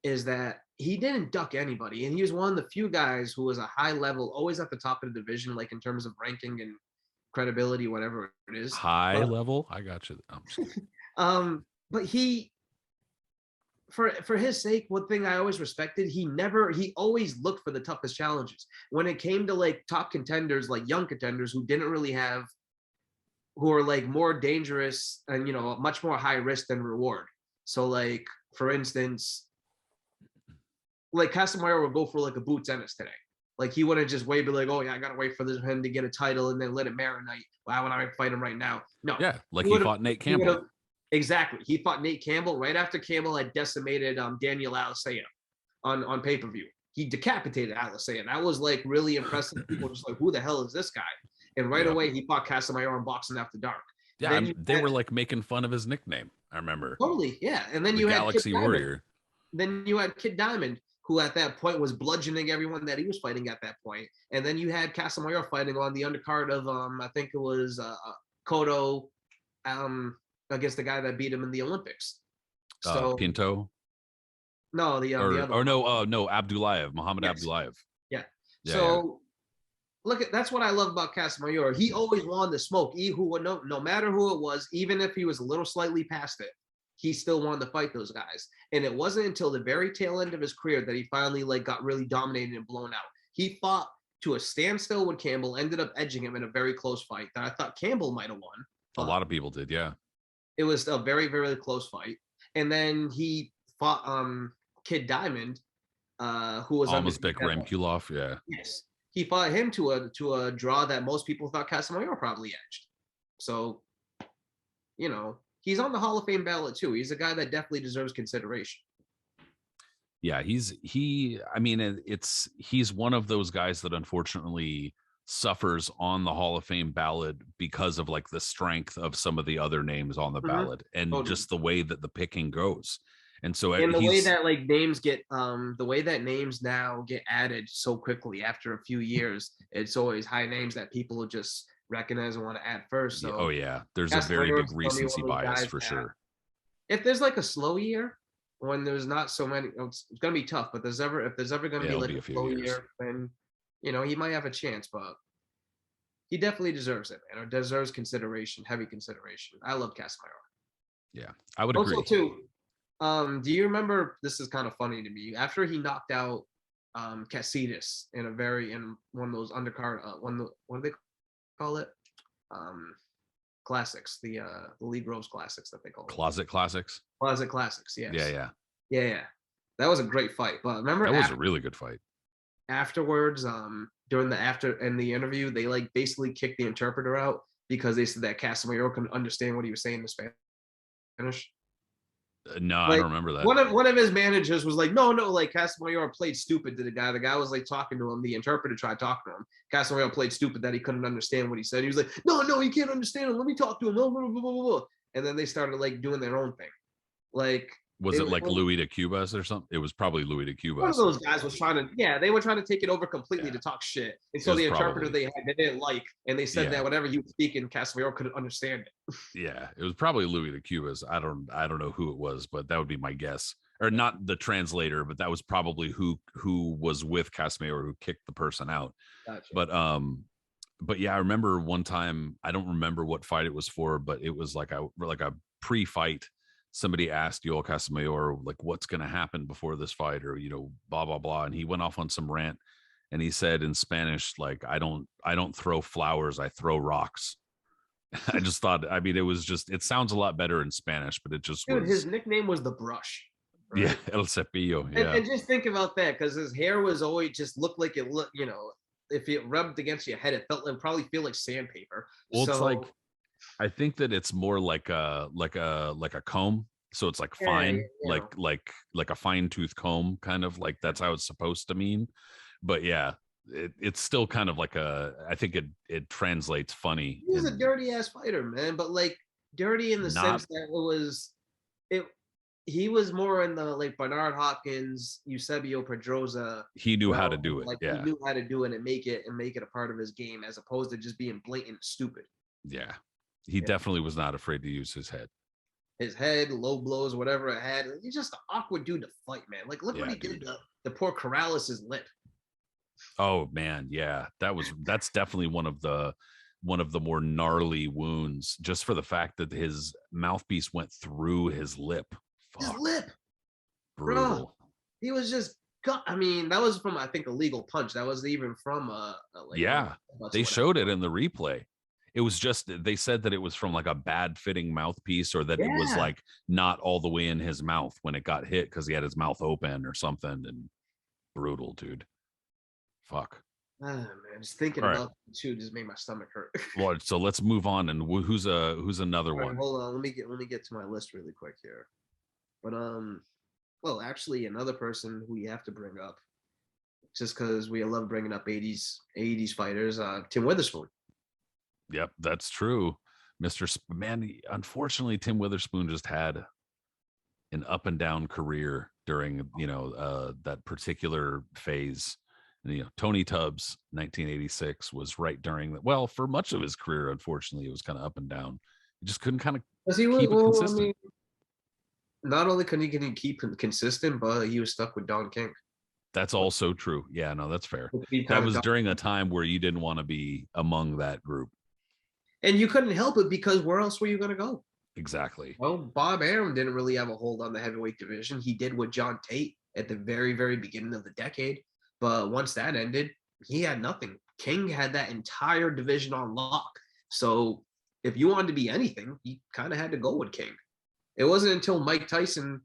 is that he didn't duck anybody. And he was one of the few guys who was a high level, always at the top of the division, like in terms of ranking and credibility, whatever it is. High level? I got you. But he, for his sake, one thing I always respected, he always looked for the toughest challenges. When it came to like top contenders, like young contenders who didn't really have, who are like more dangerous and, you know, much more high risk than reward. So like, for instance, like Casamayor would go for like a Boots Ennis today. Like he wouldn't just wait, be like, oh yeah, I gotta wait for him to get a title and then let it marinate. Why would I fight him right now? No. Yeah, like he fought Nate Campbell. Exactly. He fought Nate Campbell right after Campbell had decimated Daniel Alicea on pay-per-view. He decapitated Alicea. That was like really impressive. People were just like, who the hell is this guy? And right away he fought Casamayor in Boxing After Dark. Yeah, they were like making fun of his nickname. I remember. Totally, yeah. And then you had Galaxy Warrior. Then you had Kid Diamond, who at that point was bludgeoning everyone that he was fighting at that point. And then you had Casamayor fighting on the undercard of I think it was Cotto against the guy that beat him in the Olympics. So Pinto. No, the other. Or no, Abdulayev, Muhammad Abdulayev. Yeah. So look, that's what I love about Casamayor. He always wanted to smoke. No matter who it was, even if he was a little slightly past it, he still wanted to fight those guys. And it wasn't until the very tail end of his career that he finally like got really dominated and blown out. He fought to a standstill with Campbell, ended up edging him in a very close fight that I thought Campbell might have won. A lot of people did, yeah. It was a very, very close fight. And then he fought Kid Diamond, who was Almazbek Ramkulov, yeah. Yes. He fought him to a draw that most people thought Casamayor probably edged. So, you know, he's on the Hall of Fame ballot too. He's a guy that definitely deserves consideration. Yeah, he's one of those guys that unfortunately suffers on the Hall of Fame ballot because of like the strength of some of the other names on the ballot and just the way that the picking goes. And so the way that like names get the way that names now get added so quickly after a few years, it's always high names that people will just recognize and want to add first. So there's a very big recency bias for sure. If there's like a slow year when there's not so many, it's gonna be tough. But if there's ever gonna be like a slow year, then you know he might have a chance. But he definitely deserves it, and it deserves consideration, heavy consideration. I love Casamayor. Yeah, I would agree. Also, too, do you remember? This is kind of funny to me. After he knocked out Casitas in one of those undercard, what do they call it? Classics, the Lee Groves Classics that they call it. Closet Classics. Closet Classics, yes. Yeah. That was a great fight. But remember, that was a really good fight. Afterwards, during the interview, they like basically kicked the interpreter out because they said that Casamayor couldn't understand what he was saying in Spanish. No, like, I don't remember that. One of his managers was like, no, like Casamayor played stupid to the guy. The guy was like talking to him. The interpreter tried talking to him. Casamayor played stupid that he couldn't understand what he said. He was like, no, he can't understand him. Let me talk to him. Blah, blah, blah, blah, blah. And then they started like doing their own thing. Like, was it like Louis de Cubas or something? It was probably Louis de Cubas. One of those guys was they were trying to take it over completely to talk shit. And so the interpreter they didn't like, and they said that whatever he was speaking, Casamayor couldn't understand it. Yeah, it was probably Louis de Cubas. I don't know who it was, but that would be my guess. Or not the translator, but that was probably who was with Casamayor who kicked the person out. Gotcha. But yeah, I remember one time, I don't remember what fight it was for, but it was like a pre-fight. Somebody asked Yoel Casamayor, like, what's going to happen before this fight, or, you know, blah, blah, blah. And he went off on some rant and he said in Spanish, like, I don't throw flowers, I throw rocks. I just thought, I mean, it sounds a lot better in Spanish, but it just was. His nickname was the Brush. Right? Yeah, El Cepillo. Yeah. And just think about that, because his hair was always just looked like it looked, you know, if it rubbed against your head, it probably feel like sandpaper. Well, it's like, I think that it's more like a comb, so it's like fine, like a fine tooth comb, kind of like that's how it's supposed to mean. But yeah, it's still kind of like I think it translates funny. He was a dirty ass fighter, man, but like dirty in the sense that he was more in the like Bernard Hopkins, Eusebio Pedrosa. He knew how to do it. Like he knew how to do it and make it a part of his game, as opposed to just being blatant stupid. Yeah. He Yeah. definitely was not afraid to use his head. His head, low blows, whatever it had. He's just an awkward dude to fight, man. Like, look what Yeah, he did dude. to the poor Corrales' lip. Oh man, yeah. That's definitely one of the more gnarly wounds, just for the fact that his mouthpiece went through his lip. His Fuck. lip, bro. Brutal. He was just got. I mean, that was from, I think, a legal punch. That wasn't even from like one of Yeah. the They or whatever. showed it in the replay. It was just they said that it was from like a bad fitting mouthpiece, or that it was Yeah. like not all the way in his mouth when it got hit because he had his mouth open or something. And brutal, dude. Fuck. Ah, man, just thinking All right. about it too just made my stomach hurt. Well, so let's move on. And who's another All right, one? hold on. Let me get to my list really quick here. But well, actually, another person who you have to bring up, just because we love bringing up 80s fighters, Tim Witherspoon. Yep, that's true. Man, unfortunately, Tim Witherspoon just had an up and down career during, that particular phase. And, Tony Tubbs, 1986, was right during that. Well, for much of his career, unfortunately, it was kind of up and down. He just couldn't kind of Because he was, keep it well, I consistent. mean, not only couldn't he keep consistent, but he was stuck with Don King. That's also true. Yeah, no, that's fair. He That kind of was during a time where you didn't want to be among that group. and you couldn't help it because where else were you going to go? Exactly. Well, Bob Arum didn't really have a hold on the heavyweight division. He did with John Tate at the very, very beginning of the decade. But once that ended, he had nothing. King had that entire division on lock. So if you wanted to be anything, you kind of had to go with King. It wasn't until Mike Tyson,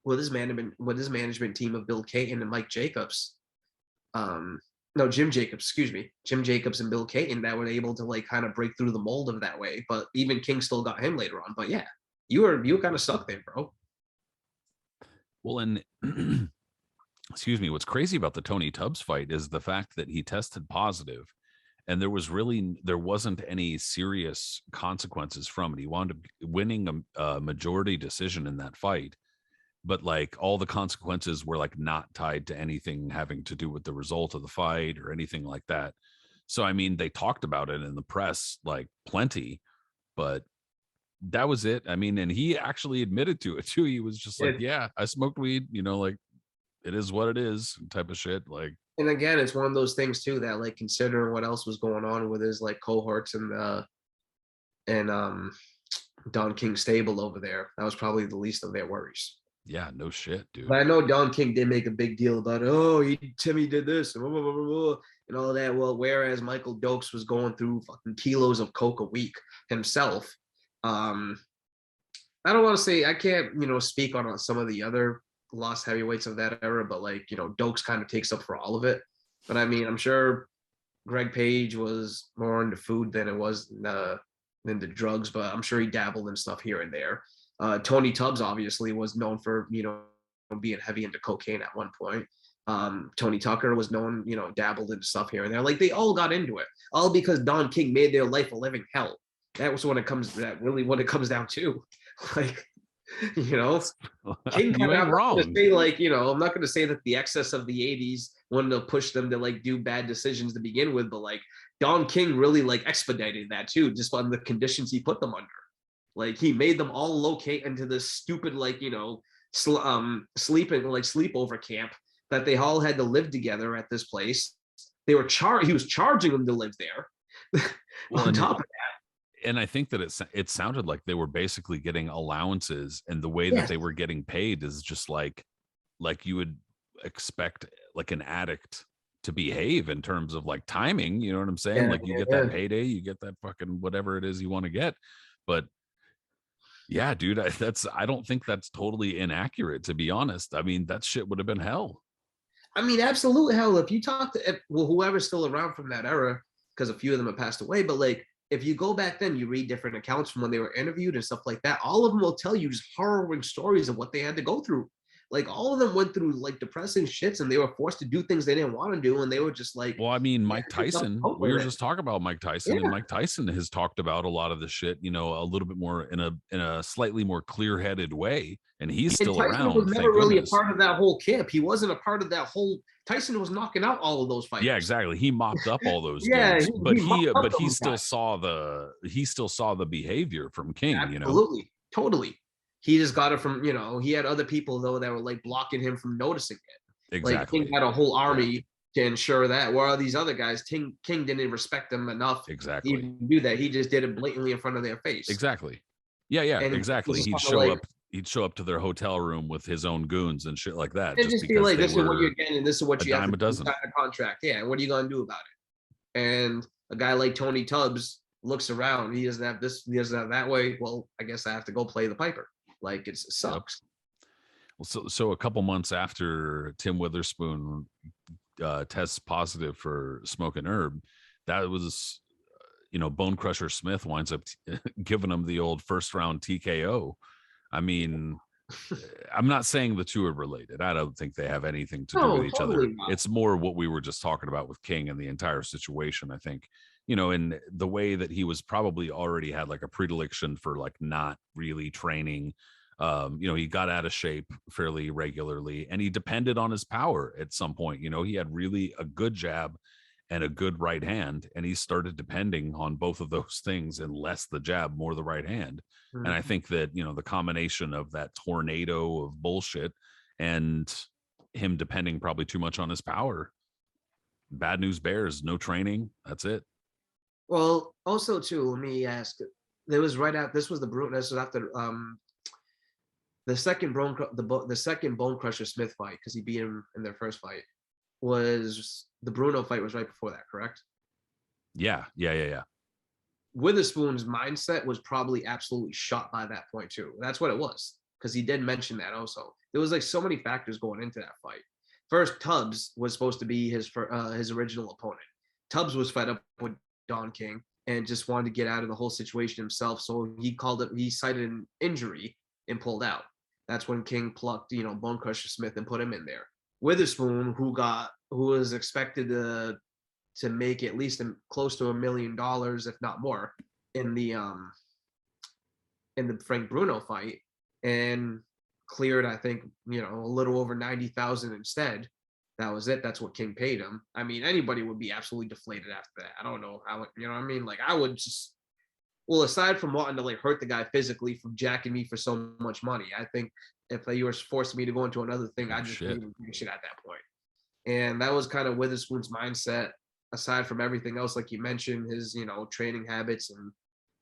with his management team of Bill Caton and Mike Jacobs, no, Jim Jacobs, excuse me, Jim Jacobs and Bill Caton, that were able to like kind of break through the mold of that way. But even King still got him later on. But yeah, you were kind of stuck there, bro. Well, and excuse me, what's crazy about the Tony Tubbs fight is the fact that he tested positive, and there wasn't any serious consequences from it. He wound up winning a majority decision in that fight, but like all the consequences were like not tied to anything having to do with the result of the fight or anything like that. So I mean, they talked about it in the press like plenty, but that was it. I mean, and he actually admitted to it too. He was just like, yeah, I smoked weed, like it is what it is type of shit. Like, and again, it's one of those things too that like considering what else was going on with his like cohorts and Don King stable over there, that was probably the least of their worries. yeah, no shit, dude. But I know Don King did make a big deal about, Timmy did this and all that. Well, whereas Michael Dokes was going through fucking kilos of coke a week himself. I don't want to say, I can't, speak on some of the other lost heavyweights of that era, but like, Dokes kind of takes up for all of it. But I mean, I'm sure Greg Page was more into food than it was than the drugs, but I'm sure he dabbled in stuff here and there. Tony Tubbs obviously was known for, being heavy into cocaine at one point. Tony Tucker was known, dabbled into stuff here and there. Like they all got into it, all because Don King made their life a living hell. That was what it comes down to. Like, King you ain't wrong. say like, I'm not going to say that the excess of the 80s wouldn't have pushed them to like do bad decisions to begin with, but like Don King really like expedited that too, just on the conditions he put them under. Like he made them all locate into this stupid like sleeping like sleepover camp that they all had to live together at this place. He was charging them to live there. Well, on top of and I think that it sounded like they were basically getting allowances, and the way that they were getting paid is just like you would expect like an addict to behave in terms of like timing. You know what I'm saying? Like you get that payday, you get that fucking whatever it is you want to get. But yeah, dude, I don't think that's totally inaccurate, to be honest. I mean, that shit would have been hell. I mean, absolute hell. If you talk to whoever's still around from that era, because a few of them have passed away, but like if you go back then, you read different accounts from when they were interviewed and stuff like that. All of them will tell you just harrowing stories of what they had to go through. Like all of them went through like depressing shits, and they were forced to do things they didn't want to do, and they were just like, Well, I mean, yeah, Mike just up Tyson, cope we with were it. just talking about Mike Tyson, and Yeah, Mike Tyson has talked about a lot of the shit, you know, a little bit more in a slightly more clear-headed way, and he's and still Tyson was around, never thank really a goodness. part of that whole camp. He wasn't a part of that whole. Tyson was knocking out all of those Yeah, fighters. exactly. He mopped up all those Yeah, dudes, he mopped up but he those still guys. saw the behavior from King, you know. Absolutely, totally. He just got it from, he had other people though that were like blocking him from noticing it. Like King Exactly. had a whole Yeah, army to ensure that. Where are these other guys? King didn't respect them enough to exactly. even do that. He just did it blatantly in front of their face. Exactly. Yeah, And exactly. just kind of like, He'd show up to their hotel room with his own goons and shit like that, and just just be because like, they this is what were you're getting, and this is what a you have dime to a do, dozen. sign a contract. Yeah, what are you gonna do about it? And a guy like Tony Tubbs looks around. He doesn't have this. He doesn't have that way. Well, I guess I have to go play the piper. Like it sucks. Yep. Well, so a couple months after Tim Witherspoon tests positive for smoking herb, that was, Bone Crusher Smith winds up giving him the old first round TKO. I mean, I'm not saying the two are related. I don't think they have anything to do with No, each other. totally not. It's more what we were just talking about with King and the entire situation. I think, in the way that he was probably already had like a predilection for like not really training. He got out of shape fairly regularly, and he depended on his power at some point. He had really a good jab and a good right hand, and he started depending on both of those things, and less the jab, more the right hand. And I think that, the combination of that tornado of bullshit and him depending probably too much on his power. Bad news bears, no training. That's it. Well, also too, let me ask. There was right after this was the Bruno. This was after the second the second Bone Crusher Smith fight, because he beat him in their first fight. Was the Bruno fight was right before that, correct? Yeah. Witherspoon's mindset was probably absolutely shot by that point too. That's what it was, because he did mention that also. There was like so many factors going into that fight. First, Tubbs was supposed to be his original opponent. Tubbs was fed up with Don King and just wanted to get out of the whole situation himself. So he cited an injury and pulled out. That's when King plucked, Bone Crusher Smith and put him in there. Witherspoon, who was expected to make at least close to $1 million, if not more, in the Frank Bruno fight, and cleared, I think, a little over 90,000 instead. That was it. That's what King paid him. I mean, anybody would be absolutely deflated after that. I don't know how, what I mean? Like, I would just, well, aside from wanting to like hurt the guy physically from jacking me for so much money, I think if you were forcing me to go into another thing, I just wouldn't even give shit at that point. And that was kind of Witherspoon's mindset. Aside from everything else, like you mentioned, his training habits and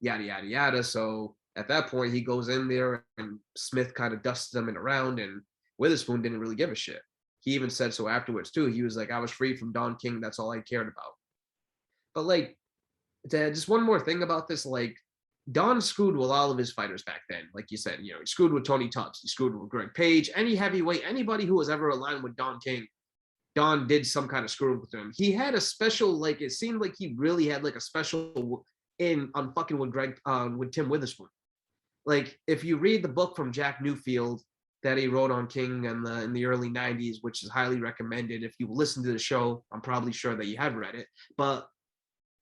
yada yada yada. So at that point, he goes in there and Smith kind of dusts him in around, and Witherspoon didn't really give a shit. He even said so afterwards too. He was like, "I was free from Don King. That's all I cared about." But like, just one more thing about this, like Don screwed with all of his fighters back then. Like you said, he screwed with Tony Tubbs, he screwed with Greg Page, any heavyweight, anybody who was ever aligned with Don King. Don did some kind of screw with him. He had a special, like it seemed like he really had like a special on fucking with Tim Witherspoon. Like if you read the book from Jack Newfield that he wrote on King in the early 90s, which is highly recommended. If you listen to the show, I'm probably sure that you have read it. But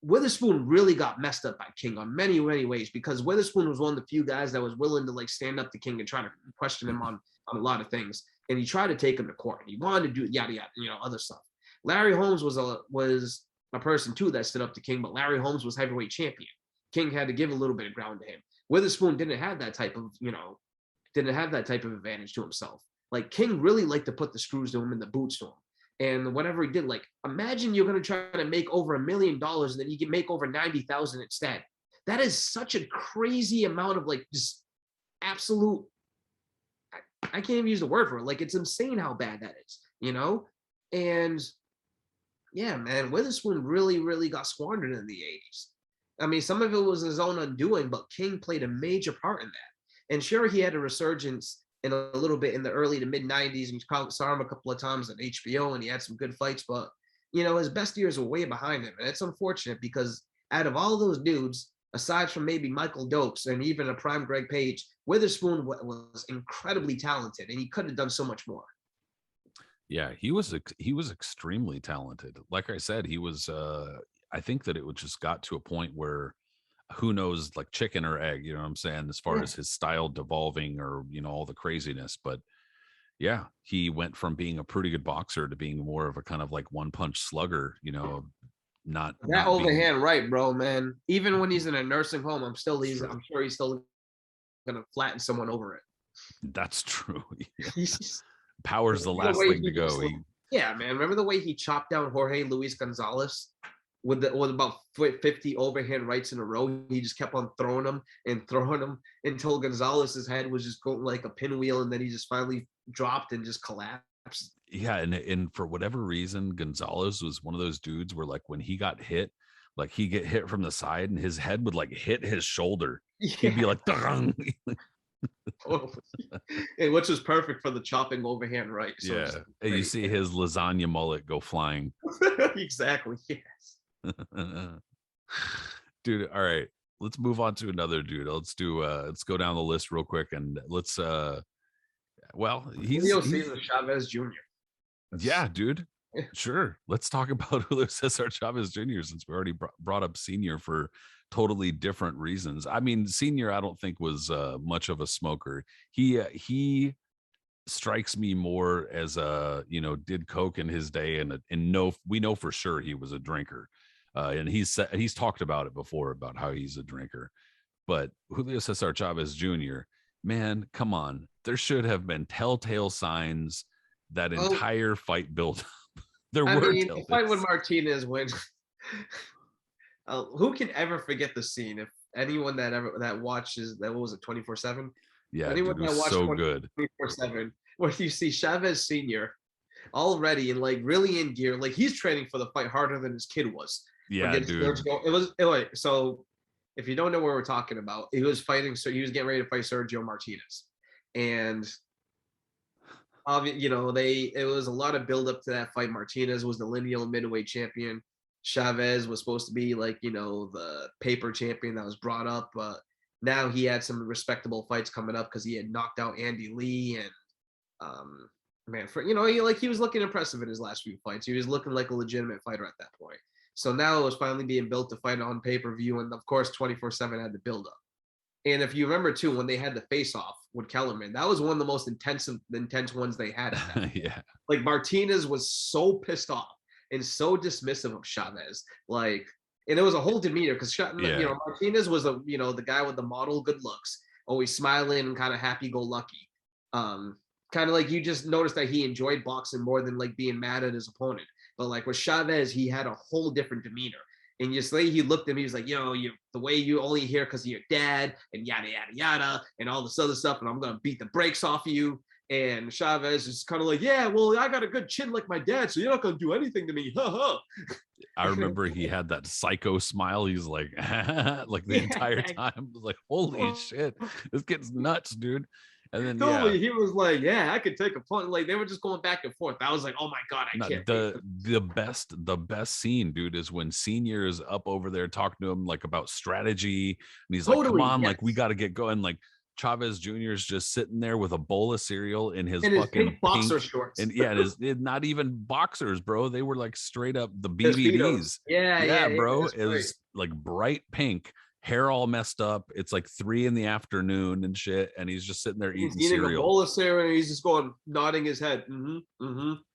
Witherspoon really got messed up by King on many, many ways, because Witherspoon was one of the few guys that was willing to like stand up to King and try to question him on a lot of things. And he tried to take him to court. He wanted to do yada yada, other stuff. Larry Holmes was a person too that stood up to King, but Larry Holmes was heavyweight champion. King had to give a little bit of ground to him. Witherspoon didn't have that type of, advantage to himself. Like King really liked to put the screws to him and the boots to him. And whatever he did, like imagine you're going to try to make over $1 million and then you can make over 90,000 instead. That is such a crazy amount of like just absolute, I can't even use the word for it. Like it's insane how bad that is, And yeah, man, Witherspoon really, really got squandered in the 80s. I mean, some of it was his own undoing, but King played a major part in that. And sure, he had a resurgence in a little bit in the early to mid 90s. And you saw him a couple of times on HBO and he had some good fights, but his best years were way behind him. And it's unfortunate because out of all those dudes, aside from maybe Michael Dokes and even a prime Greg Page, Witherspoon was incredibly talented, and he could have done so much more. Yeah, he was extremely talented. Like I said, he was. I think that it was just got to a point where, who knows, like chicken or egg. You know what I'm saying? As far as his style devolving, or all the craziness, but. Yeah, he went from being a pretty good boxer to being more of a kind of like one punch slugger, not That not being. overhand right, bro, man. Even when he's in a nursing home, I'm sure he's still gonna flatten someone over it. That's true. Yeah. He's Power's the last thing to go. Yeah, man. Remember the way he chopped down Jorge Luis Gonzalez with about 50 overhand rights in a row? He just kept on throwing them until Gonzalez's head was just going like a pinwheel, and then he just finally dropped and just collapsed. Yeah, and for whatever reason, Gonzalez was one of those dudes where, like, when he got hit, like he get hit from the side and his head would like hit his shoulder. Yeah. He'd be like, totally. And which is perfect for the chopping overhand right. So yeah, and you see his lasagna mullet go flying. Exactly. Yes. Dude, all right, let's move on to another dude. Let's go down the list real quick, and let's he's Cesar Chavez Jr. Yeah, dude. Sure. Let's talk about Julio César Chávez Jr. since we already brought up Senior for totally different reasons. I mean, Senior, I don't think was much of a smoker. He strikes me more as did coke in his day, and we know for sure he was a drinker. And he's talked about it before about how he's a drinker. But Julio César Chávez Jr., man, come on. There should have been telltale signs that entire fight built up. The fight with Martinez when who can ever forget the scene? If anyone that watches that, what was it, 24/7? Yeah, anyone that watched so good 24/7, where you see Chavez Senior already and like really in gear, like he's training for the fight harder than his kid was. Yeah, dude. So if you don't know what we're talking about, he was fighting. So he was getting ready to fight Sergio Martinez, and it was a lot of build up to that fight. Martinez was the lineal middleweight champion. Chavez was supposed to be like, the paper champion that was brought up. But now he had some respectable fights coming up because he had knocked out Andy Lee. And he was looking impressive in his last few fights. He was looking like a legitimate fighter at that point. So now it was finally being built to fight on pay-per-view. And of course, 24/7 had the build up. And if you remember too, when they had the face-off with Kellerman, that was one of the most intense ones they had at that. Yeah. Like Martinez was so pissed off and so dismissive of Chavez. Like, and it was a whole demeanor because Martinez was the guy with the model good looks, always smiling and kind of happy-go-lucky. Kind of like you just noticed that he enjoyed boxing more than like being mad at his opponent. But like with Chavez, he had a whole different demeanor. And just like he looked at me, he was like, you the way you only here because of your dad and yada, yada, yada, and all this other stuff. And I'm going to beat the brakes off of you. And Chavez is kind of like, yeah, well, I got a good chin like my dad, so you're not going to do anything to me. I remember he had that psycho smile. He's like, like the entire time. I was like, holy shit, this kid's nuts, dude. And then he was like, yeah, I could take a punch. Like they were just going back and forth. I was like, oh my God, I can't. The best scene, dude, is when Senior is up over there talking to him like about strategy. And he's like, come on, like we got to get going. Like Chavez Jr. is just sitting there with a bowl of cereal in his fucking pink boxer shorts. And it not even boxers, bro. They were like straight up the BBDs. Yeah, bro. It was like bright pink. Hair all messed up. It's like 3 PM and shit, and he's just sitting there eating cereal. A bowl of cereal, and he's just nodding his head.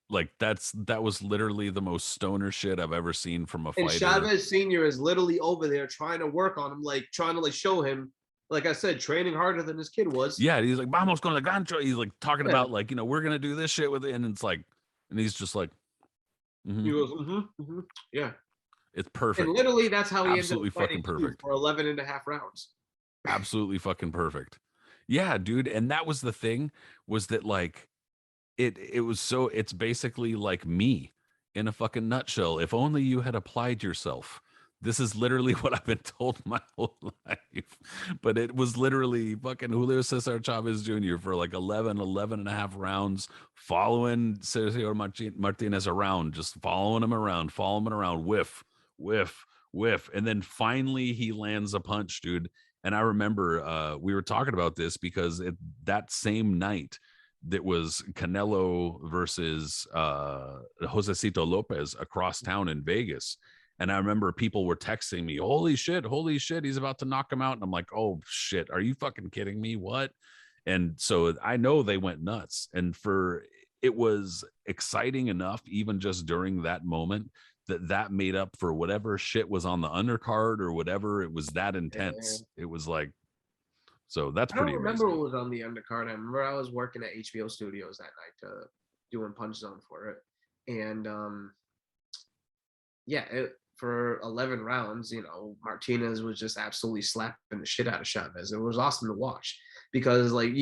Like that was literally the most stoner shit I've ever seen from a fighter. And Chavez Senior is literally over there trying to work on him, like trying to show him, like I said, training harder than his kid was. Yeah, he's like, vamos con la gancho. He's like talking about like, we're gonna do this shit with it, and it's like, and he's just like, he goes, yeah. It's perfect. And literally, that's how he absolutely ended up fucking perfect for 11 and a half rounds. Absolutely fucking perfect. Yeah, dude. And that was the thing, was that like it was so, it's basically like me in a fucking nutshell. If only you had applied yourself. This is literally what I've been told my whole life. But it was literally fucking Julio César Chávez Jr. for like 11 and a half rounds, following Sergio Martinez around, just following him around, whiff, whiff, and then finally he lands a punch, dude. And I remember we were talking about this because that same night that was Canelo versus Josecito Lopez across town in Vegas. And I remember people were texting me, holy shit, he's about to knock him out. And I'm like, oh shit, are you fucking kidding me? What? And so I know they went nuts. And it was exciting enough, even just during that moment, that made up for whatever shit was on the undercard or whatever. It was that intense. It was like, so that's pretty amazing. I don't remember what was on the undercard. I remember I was working at HBO Studios that night doing Punch Zone for it. And for 11 rounds, you know, Martinez was just absolutely slapping the shit out of Chavez. It was awesome to watch because like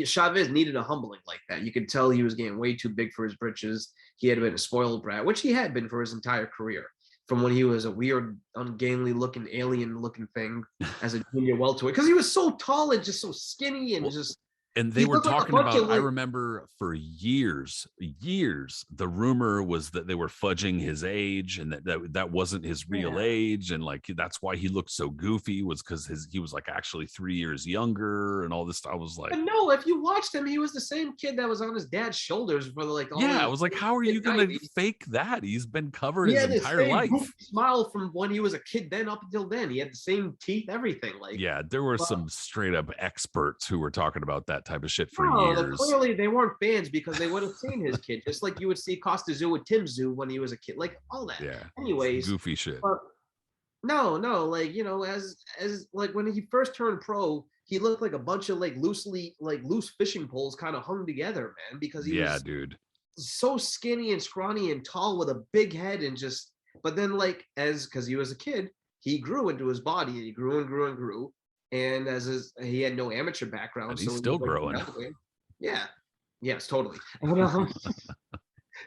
Chavez needed a humbling like that. You could tell he was getting way too big for his britches. He had been a spoiled brat, which he had been for his entire career, from when he was a weird, ungainly looking, alien looking thing as a junior welterweight, because he was so tall and just so skinny and just. And they were talking about, I remember for years, the rumor was that they were fudging his age and that wasn't his real age. And like, that's why he looked so goofy, was because he was like actually 3 years younger and all this. I was like, but no, if you watched him, he was the same kid that was on his dad's shoulders for like all I was like, how are you going to fake that? He's been covered his entire life. Smile from when he was a kid, then up until then, he had the same teeth, everything. Like, yeah, there were some straight up experts who were talking about that type of shit for years. Clearly they weren't fans because they would have seen his kid, just like you would see Costa Zoo with Tim Zoo when he was a kid, like all that. Yeah. Anyways, goofy shit. No, like, you know, as like when he first turned pro, he looked like a bunch of like loose fishing poles kind of hung together, man, because he was so skinny and scrawny and tall with a big head and just. But then like because he was a kid, he grew into his body and he grew and grew and grew. And he had no amateur background, and he's still growing. Yeah, yes, totally.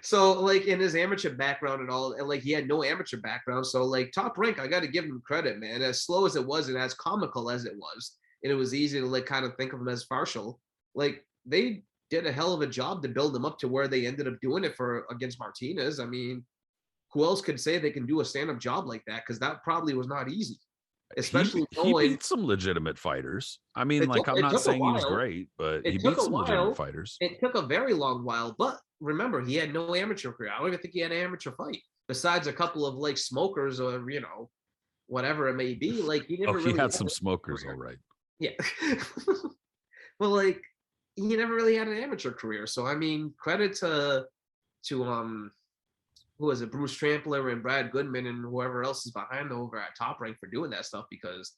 So like in his amateur background and all, and like he had no amateur background. So like Top Rank, I got to give him credit, man. As slow as it was and as comical as it was, and it was easy to like kind of think of him as partial. Like they did a hell of a job to build him up to where they ended up doing it against Martinez. I mean, who else could say they can do a stand-up job like that? Because that probably was not easy. Especially he beat some legitimate fighters. I mean, like, I'm not saying he was great, but he beat some legitimate fighters. It took a very long while, but remember, he had no amateur career. I don't even think he had an amateur fight besides a couple of like smokers or, you know, whatever it may be. Like he never really had some smokers, all right. Yeah. Well, like he never really had an amateur career. So I mean, credit to who was it, Bruce Trampler and Brad Goodman and whoever else is behind over at Top Rank for doing that stuff, because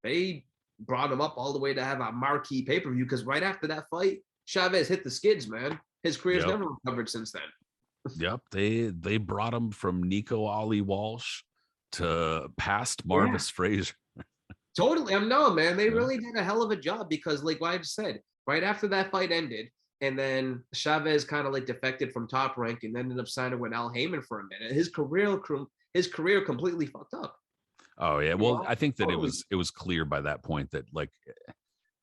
they brought him up all the way to have a marquee pay-per-view, because right after that fight, Chavez hit the skids, man. His career's never recovered since then. Yep. They brought him from Nico Ali Walsh to past Marvis Frazier. Totally. No, man. They really did a hell of a job, because like what I just said, right after that fight ended, and then Chavez kind of like defected from Top Rank and ended up signing with Al Heyman for a minute. His career completely fucked up. Oh yeah. Well, I think that it was clear by that point that, like,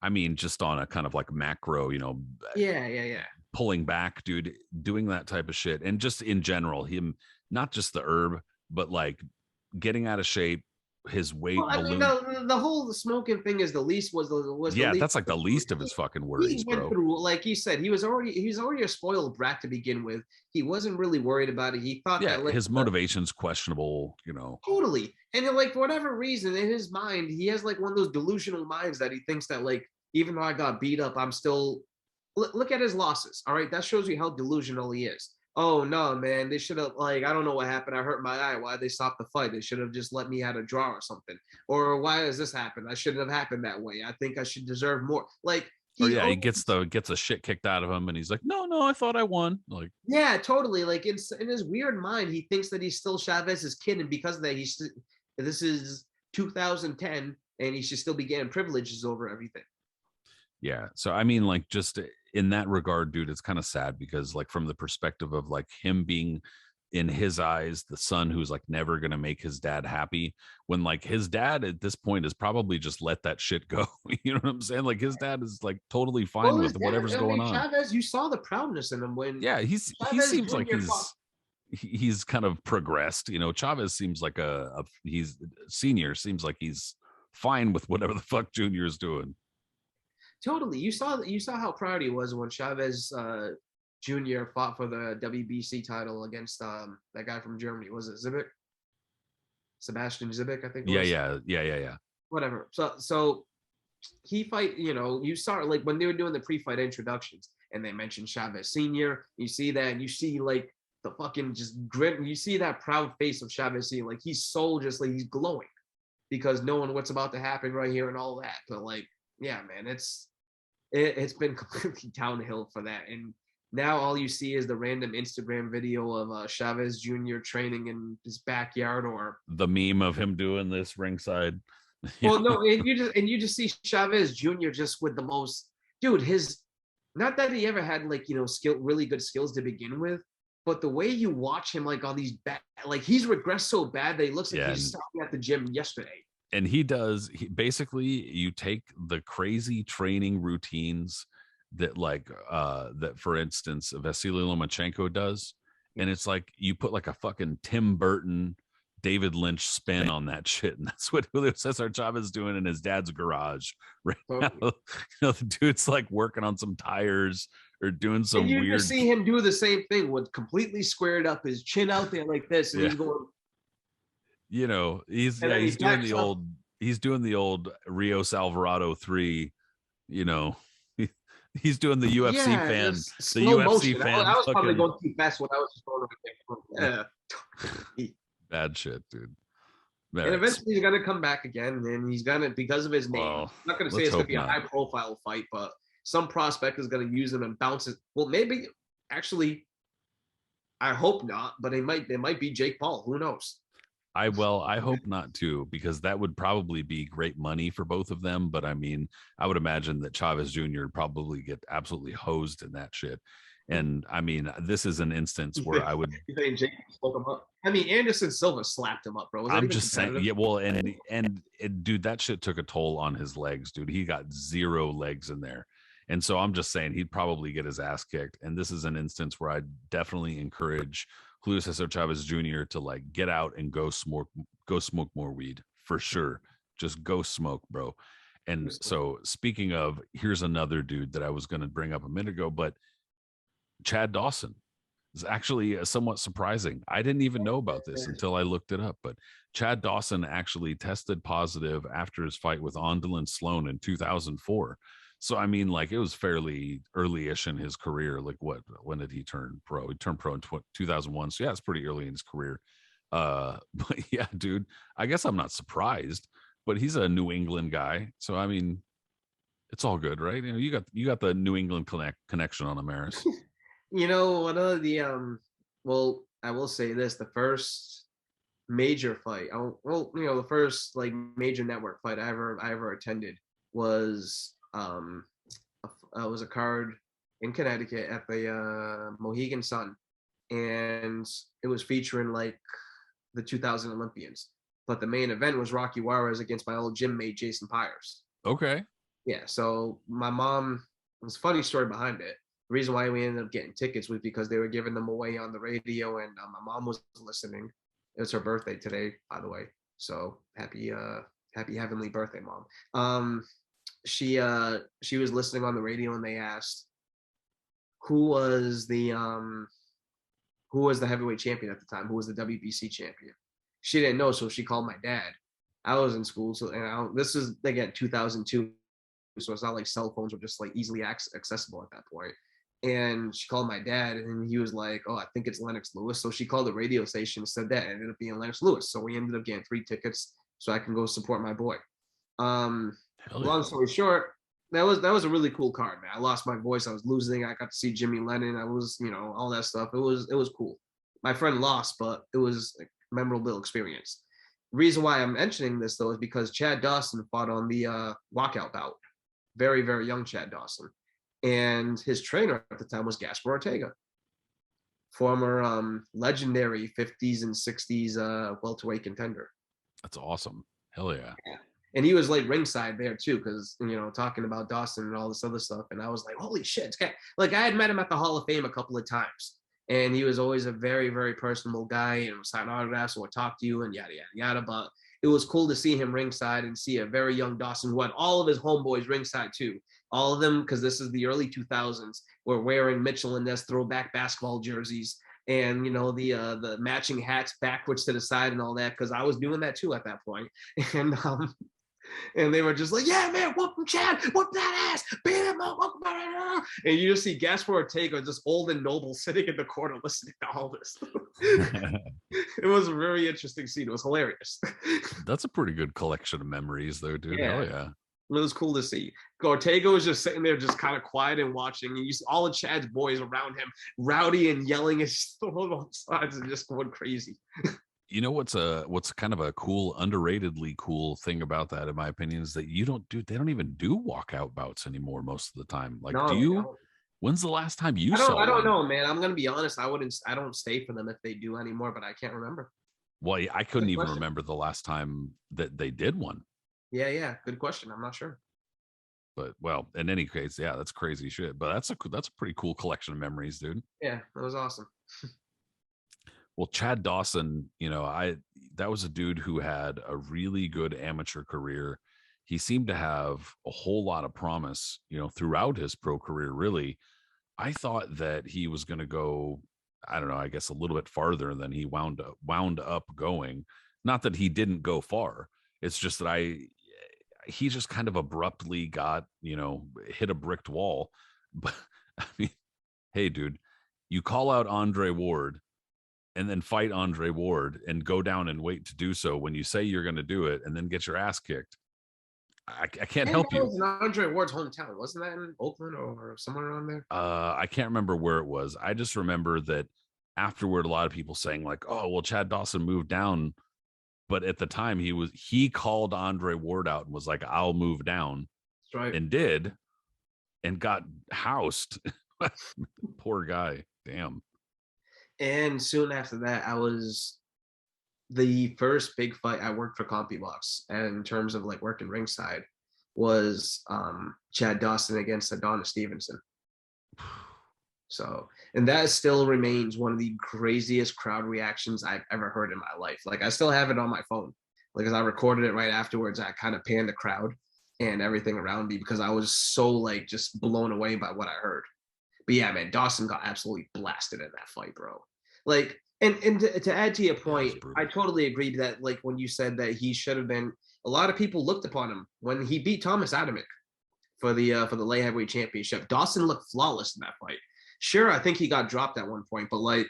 I mean, just on a kind of like macro, you know. Yeah. Pulling back, dude, doing that type of shit, and just in general, him, not just the herb, but like getting out of shape, his weight. Well, I mean, the whole smoking thing is the least that's like the least of his fucking worries, bro. Like you said, he was already a spoiled brat to begin with. He wasn't really worried about it. He thought that his motivation's questionable, you know. Totally. And then, like, for whatever reason, in his mind, he has like one of those delusional minds that he thinks that, like, even though I got beat up, I'm still. Look at his losses. All right, that shows you how delusional he is. Oh no, man, they should have, like, I don't know what happened. I hurt my eye. Why did they stop the fight? They should have just let me have a draw or something. Or why does this happen? I shouldn't have happened that way. I think I should deserve more. Like, he gets a shit kicked out of him, and he's like, no, I thought I won. Like, yeah, totally. Like in his weird mind, he thinks that he's still Chavez's kid, and because of that, this is 2010, and he should still be getting privileges over everything. Yeah. So I mean, like, just in that regard, dude, it's kind of sad, because like from the perspective of like him being, in his eyes, the son who's like never gonna make his dad happy, when like his dad at this point is probably just let that shit go. You know what I'm saying? Like his dad is like totally fine with whatever's going on. Chavez, you saw the proudness in him when he seems like he's he's kind of progressed. Chavez seems like he's senior, seems like he's fine with whatever the fuck Junior is doing. Totally. You saw how proud he was when Chavez Jr. fought for the WBC title against that guy from Germany. Was it Zibik? Sebastian Zibik, I think it was. Yeah. Whatever. So he fight, you saw like when they were doing the pre-fight introductions and they mentioned Chavez Senior. You see that, and you see like the fucking just grit. You see that proud face of Chavez Senior. Like he's so just like he's glowing because knowing what's about to happen right here and all that. But like, yeah, man, it's been completely downhill for that. And now all you see is the random Instagram video of Chavez Jr. training in his backyard, or the meme of him doing this ringside. Well, no, and you just see Chavez Jr. just with the most, dude. Not that he ever had like really good skills to begin with, but the way you watch him like all these bad, like he's regressed so bad that he looks like he's stopping at the gym yesterday. And basically you take the crazy training routines that that, for instance, Vasily Lomachenko does, and it's like you put like a fucking Tim Burton, David Lynch spin on that shit, and that's what Julio Cesar Chavez is doing in his dad's garage right now. The dude's like working on some tires or doing some and you weird. Just see him do the same thing with completely squared up, his chin out there like this, and he's going. He's doing the old Rios Alvarado 3. He's doing the UFC fan. The UFC motion. fan. I was probably going too fast when I was just going. Yeah. Bad shit, dude. And eventually he's gonna come back again, and he's gonna, because of his name. I'm not gonna say it's gonna be a high profile fight, but some prospect is gonna use him and bounce it. Well, maybe actually, I hope not, but it might be Jake Paul. Who knows? I hope not too, because that would probably be great money for both of them. But I mean, I would imagine that Chavez Jr. would probably get absolutely hosed in that shit. And I mean, this is an instance where I would. You think Jake spoke him up? I mean, Anderson Silva slapped him up, bro. I'm just saying, yeah. Well, and dude, that shit took a toll on his legs, dude. He got 0 legs in there, and so I'm just saying he'd probably get his ass kicked. And this is an instance where I definitely encourage Julio Cesar Chavez Jr. to like get out and go smoke more weed for sure. Just go smoke, bro. And so, speaking of, here's another dude that I was going to bring up a minute ago, but Chad Dawson is actually somewhat surprising. I didn't even know about this until I looked it up, but Chad Dawson actually tested positive after his fight with Ondalin Sloan in 2004. So, I mean, like, it was fairly early-ish in his career. Like, when did he turn pro? He turned pro in 2001. So, yeah, it's pretty early in his career. But yeah, dude, I guess I'm not surprised, but he's a New England guy. So, I mean, it's all good, right? You got the New England connection on Amaris. One of the well, I will say this: the first major fight, the first like major network fight I ever attended was a card in Connecticut at the Mohegan Sun, and it was featuring like the 2000 Olympians. But the main event was Rocky Juarez against my old gym mate Jason Pyers. Okay. Yeah. So my mom, there's a funny story behind it. The reason why we ended up getting tickets was because they were giving them away on the radio, and my mom was listening. It was her birthday today, by the way. So happy heavenly birthday, Mom. She was listening on the radio, and they asked who was the heavyweight champion at the time, who was the WBC champion. She didn't know, so she called my dad. I was in school, so this is again 2002, so it's not like cell phones were just like easily accessible at that point. And she called my dad, and he was like, "Oh, I think it's Lennox Lewis." So she called the radio station and said that. It ended up being Lennox Lewis. So we ended up getting 3 tickets so I can go support my boy. Long story short, that was a really cool card, man. I lost my voice. I was losing. I got to see Jimmy Lennon. I was, all that stuff. It was cool. My friend lost, but it was a memorable experience. The reason why I'm mentioning this, though, is because Chad Dawson fought on the walkout bout. Very, very young Chad Dawson. And his trainer at the time was Gaspar Ortega, former legendary 50s and 60s welterweight contender. That's awesome. Hell yeah. And he was like ringside there too, because talking about Dawson and all this other stuff. And I was like, holy shit. Like I had met him at the Hall of Fame a couple of times. And he was always a very, very personable guy and would sign autographs and would talk to you and yada, yada, yada. But it was cool to see him ringside and see a very young Dawson who had all of his homeboys ringside too. All of them, because this is the early 2000s, were wearing Mitchell and Ness throwback basketball jerseys and the matching hats backwards to the side and all that, because I was doing that too at that point. And they were just like, yeah, man, whoop him, Chad, whoop that ass, beat him up, whoop him. And you just see Gaspar Ortega, just old and noble, sitting in the corner listening to all this. It was a very interesting scene. It was hilarious. That's a pretty good collection of memories, though, dude. Yeah. Hell yeah. It was cool to see. Ortega was just sitting there, just kind of quiet and watching. And you see all of Chad's boys around him, rowdy and yelling at both sides and just going crazy. You know what's kind of a cool, underratedly cool thing about that, in my opinion, is that they don't even do walkout bouts anymore most of the time. Like, No, do you? no. When's the last time you saw? I don't know, man. I'm gonna be honest. I don't stay for them if they do anymore, but I can't remember. Well, I couldn't even remember the last time that they did one. Yeah. Good question. I'm not sure. But well, in any case, yeah, that's crazy shit. But that's a pretty cool collection of memories, dude. Yeah, that was awesome. Well, Chad Dawson, that was a dude who had a really good amateur career. He seemed to have a whole lot of promise, throughout his pro career, really. I thought that he was going to go, I don't know, I guess a little bit farther than he wound up going. Not that he didn't go far. It's just that he just kind of abruptly got, hit a bricked wall. But I mean, hey, dude, you call out Andre Ward and then fight Andre Ward and go down and wait to do so when you say you're going to do it and then get your ass kicked. I can't help you. It was in Andre Ward's hometown. Wasn't that in Oakland or somewhere around there? I can't remember where it was. I just remember that afterward, a lot of people saying like, oh, well, Chad Dawson moved down. But at the time he called Andre Ward out and was like, I'll move down. That's right. And did, and got housed. Poor guy. Damn. And soon after that, I was the first big fight I worked for CompuBox, and in terms of like working ringside, was Chad Dawson against Adonis Stevenson. So, and that still remains one of the craziest crowd reactions I've ever heard in my life. Like, I still have it on my phone. Like, as I recorded it right afterwards, I kind of panned the crowd and everything around me because I was so like just blown away by what I heard. But yeah, man, Dawson got absolutely blasted in that fight, bro. Like, and to add to your point, I totally agreed that like when you said that he should have been, a lot of people looked upon him when he beat Thomas Adamek for the light heavyweight championship. Dawson looked flawless in that fight. Sure, I think he got dropped at one point, but like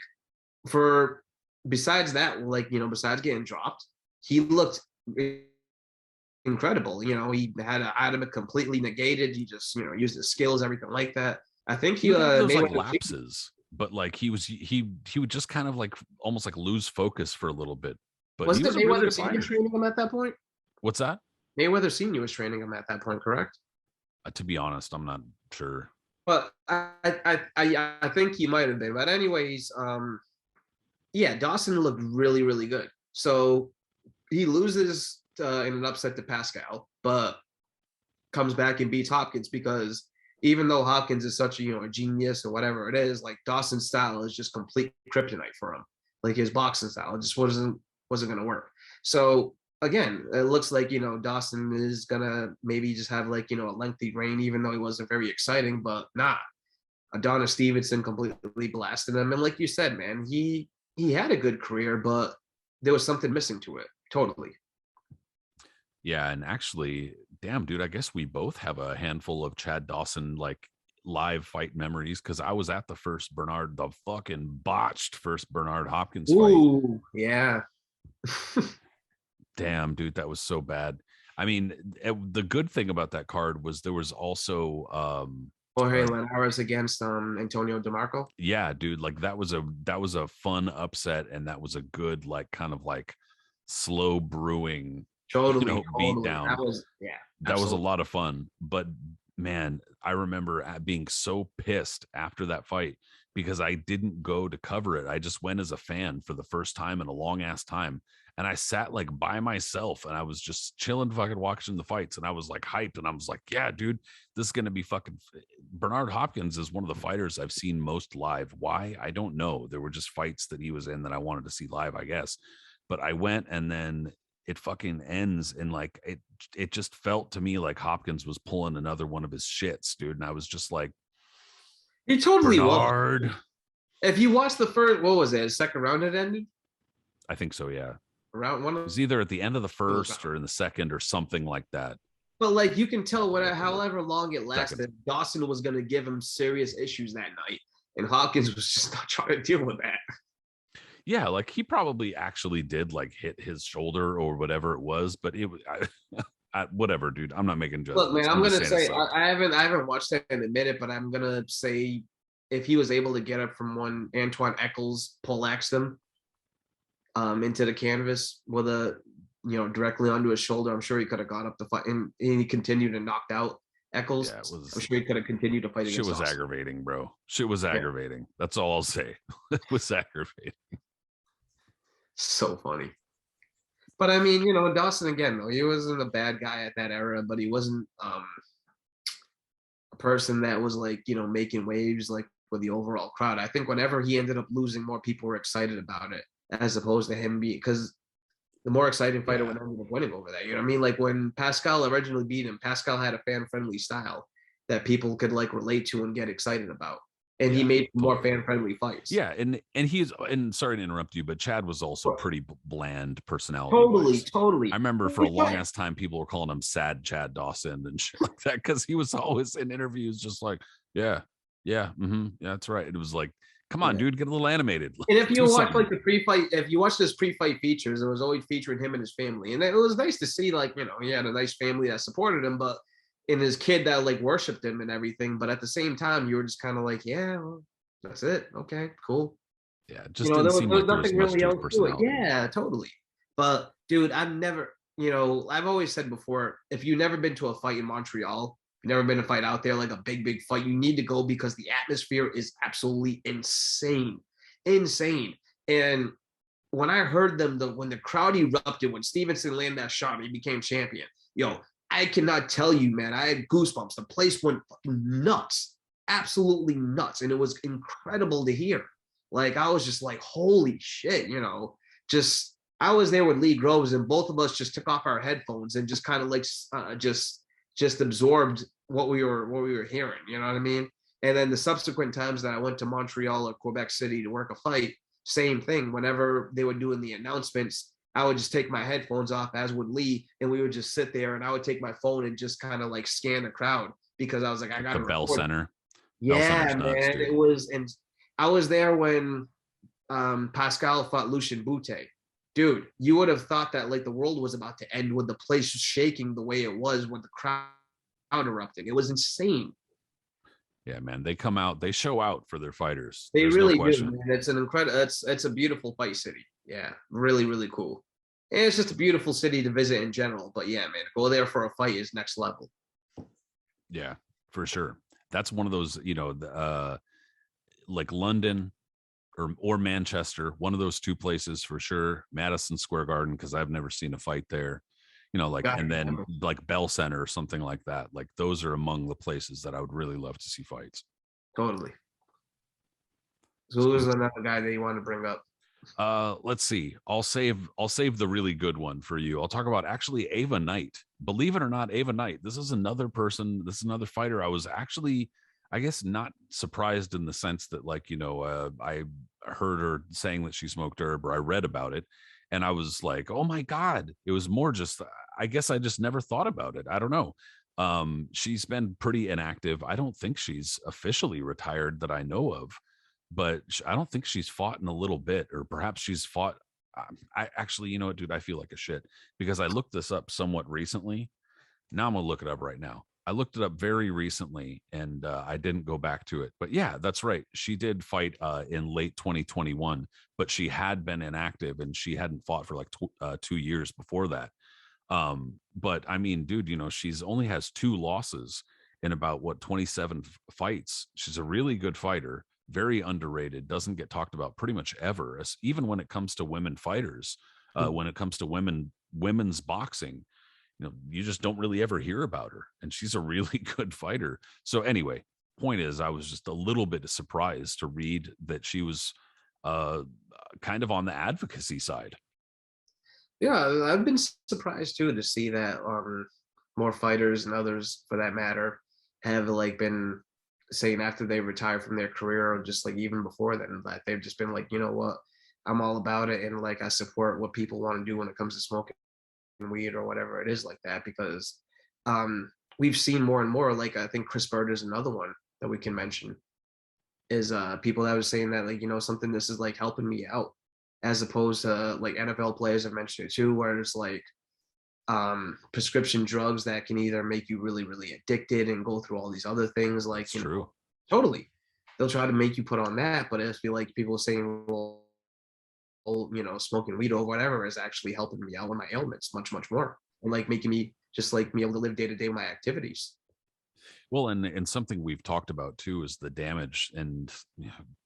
besides that, like, besides getting dropped, he looked incredible. He had Adamek completely negated. He just, used his skills, everything like that. I think he those like lapses, but like he would just kind of like almost like lose focus for a little bit. But was it Mayweather Senior training him at that point? What's that? Mayweather Senior was training him at that point, correct? To be honest, I'm not sure. But I think he might have been. But anyways, yeah, Dawson looked really, really good. So he loses in an upset to Pascal, but comes back and beats Hopkins because even though Hopkins is such a genius or whatever it is, like Dawson's style is just complete kryptonite for him. Like his boxing style, it just wasn't going to work. So again, it looks like Dawson is gonna maybe just have like a lengthy reign, even though he wasn't very exciting. But nah, Adonis Stevenson completely blasted him, and like you said, man, he had a good career, but there was something missing to it. Totally. Yeah, and actually, damn, dude, I guess we both have a handful of Chad Dawson like live fight memories because I was at the fucking botched first Bernard Hopkins fight. Ooh, yeah. Damn, dude, that was so bad. I mean, the good thing about that card was there was also Jorge Linares against Antonio DeMarco. Yeah, dude, like that was a fun upset, and that was a good like kind of like slow brewing beat down. That was a lot of fun. But man, I remember being so pissed after that fight because I didn't go to cover it. I just went as a fan for the first time in a long ass time. And I sat like by myself and I was just chilling, fucking watching the fights. And I was like hyped. And I was like, yeah, dude, this is going to be fucking. Bernard Hopkins is one of the fighters I've seen most live. Why? I don't know. There were just fights that he was in that I wanted to see live, I guess. But I went, and then it fucking ends. And like, it just felt to me like Hopkins was pulling another one of his shits, dude. And I was just like, He totally Bernard. was. If you watch the first, what was it? Second round it ended? I think so, yeah. Round one? It was either at the end of the first or in the second or something like that. But like you can tell however long it lasted, Dawson was going to give him serious issues that night. And Hopkins was just not trying to deal with that. Yeah, like he probably actually did like hit his shoulder or whatever it was, but it was whatever, dude. I'm not making judgments. Look, man, I'm gonna say I haven't watched that in a minute, but I'm gonna say if he was able to get up from one Antoine Eccles poleaxed him into the canvas with a directly onto his shoulder, I'm sure he could have got up the fight, and he continued and knocked out Eccles. Yeah, I'm sure he could have continued to fight against. Shit was Austin. Aggravating, bro. Shit was aggravating. That's all I'll say. It was aggravating. So funny. But I mean, Dawson again, though, he wasn't a bad guy at that era, but he wasn't a person that was like, making waves like with the overall crowd. I think whenever he ended up losing, more people were excited about it as opposed to him being, because the more exciting fighter would end up winning over that. You know what I mean? Like when Pascal originally beat him, Pascal had a fan-friendly style that people could like relate to and get excited about. And he made more fan-friendly fights. Yeah, and sorry to interrupt you, but Chad was also pretty bland personality. Totally. I remember for a long ass time, people were calling him Sad Chad Dawson and shit like that because he was always in interviews just like, yeah, that's right. It was like, come on, dude, get a little animated. And if you watch like the pre-fight, if you watch this pre-fight features, it was always featuring him and his family, and it was nice to see like he had a nice family that supported him, but. And his kid that like worshipped him and everything, but at the same time, you were just kind of like, yeah, well, that's it. Okay, cool. Yeah, just didn't seem like there was nothing really else to it. Yeah, totally. But dude, I've always said before, if you've never been to a fight in Montreal, you've never been to a fight out there, like a big fight, you need to go because the atmosphere is absolutely insane. And when I heard when the crowd erupted, when Stevenson landed that shot, he became champion. I cannot tell you, man. I had goosebumps. The place went fucking nuts, absolutely nuts, and it was incredible to hear. Like I was just like, holy shit, Just I was there with Lee Groves, and both of us just took off our headphones and just kind of like just absorbed what we were hearing. You know what I mean? And then the subsequent times that I went to Montreal or Quebec City to work a fight, same thing. Whenever they were doing the announcements, I would just take my headphones off, as would Lee, and we would just sit there, and I would take my phone and just kind of like scan the crowd because I was like, I got the Bell Center. Yeah, man, it was, and I was there when Pascal fought Lucien Boutte. Dude, you would have thought that like the world was about to end with the place shaking the way it was with the crowd erupting. It was insane. Yeah, man, they come out, they show out for their fighters. They really do, man. It's an incredible. It's a beautiful fight city. Yeah, really, really cool. And it's just a beautiful city to visit in general. But yeah, man, go there for a fight is next level. Yeah, for sure. That's one of those, like London or Manchester, one of those two places for sure. Madison Square Garden, because I've never seen a fight there. And then like Bell Center or something like that. Like those are among the places that I would really love to see fights. Totally. So who's another guy that you want to bring up? Let's see. I'll save the really good one for you. I'll talk about actually Ava Knight. Believe it or not, Ava Knight. This is another person. This is another fighter. I was actually, I guess, not surprised in the sense that I heard her saying that she smoked herb, or I read about it, and I was like, oh my God. It was more just, I guess I just never thought about it. I don't know. She's been pretty inactive. I don't think she's officially retired that I know of, but I don't think she's fought in a little bit, or perhaps she's fought. I actually, you know what, dude, I feel like a shit because I looked this up somewhat recently. Now I'm going to look it up right now. I looked it up very recently and I didn't go back to it, but yeah, that's right. She did fight in late 2021, but she had been inactive and she hadn't fought for like 2 years before that. But I mean, dude, she's only has 2 losses in about 27 fights. She's a really good fighter, very underrated, doesn't get talked about pretty much ever, even when it comes to women fighters, when it comes to women's boxing. You just don't really ever hear about her, and she's a really good fighter. So anyway, point is, I was just a little bit surprised to read that she was kind of on the advocacy side. Yeah, I've been surprised too to see that more fighters and others, for that matter, have like been saying after they retire from their career, or just like even before then, that they've just been like, you know what, I'm all about it, and like I support what people want to do when it comes to smoking weed or whatever it is like that, because we've seen more and more, like I think Chris Bird is another one that we can mention, is people that was saying that, like, something, this is like helping me out, as opposed to like NFL players have mentioned it too, where it's like prescription drugs that can either make you really, really addicted and go through all these other things, like, It's true. Totally. They'll try to make you put on that, but I feel like people saying, well, smoking weed or whatever is actually helping me out with my ailments much, much more, and like making me just like be able to live day to day with my activities. Well, and something we've talked about too is the damage, and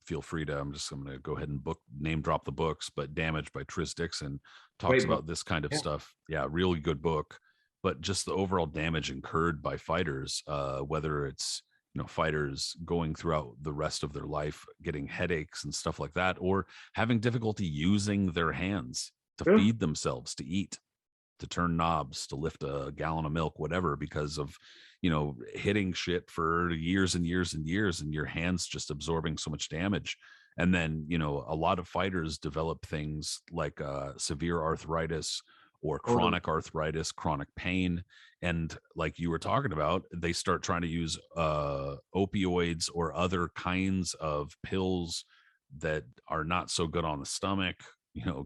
feel free to, I'm going to go ahead and name drop the books, but Damage by Tris Dixon talks Great about book. this kind of Yeah. stuff. Yeah, really good book. But just the overall damage incurred by fighters, whether it's fighters going throughout the rest of their life getting headaches and stuff like that, or having difficulty using their hands to Yeah. feed themselves, to eat, to turn knobs, to lift a gallon of milk, whatever, because of hitting shit for years and years and years, and your hands just absorbing so much damage. And then a lot of fighters develop things like severe arthritis or chronic arthritis, chronic pain. And like you were talking about, they start trying to use opioids or other kinds of pills that are not so good on the stomach,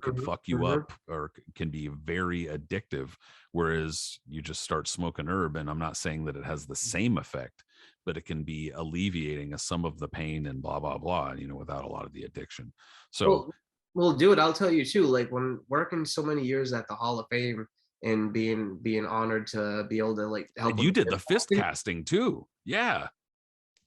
can fuck you up, or can be very addictive. Whereas you just start smoking herb, and I'm not saying that it has the same effect, but it can be alleviating some of the pain and blah, blah, blah, without a lot of the addiction. So, well, dude, I'll tell you too, like when working so many years at the Hall of Fame and being honored to be able to like help and with you the did the fist casting too. Yeah.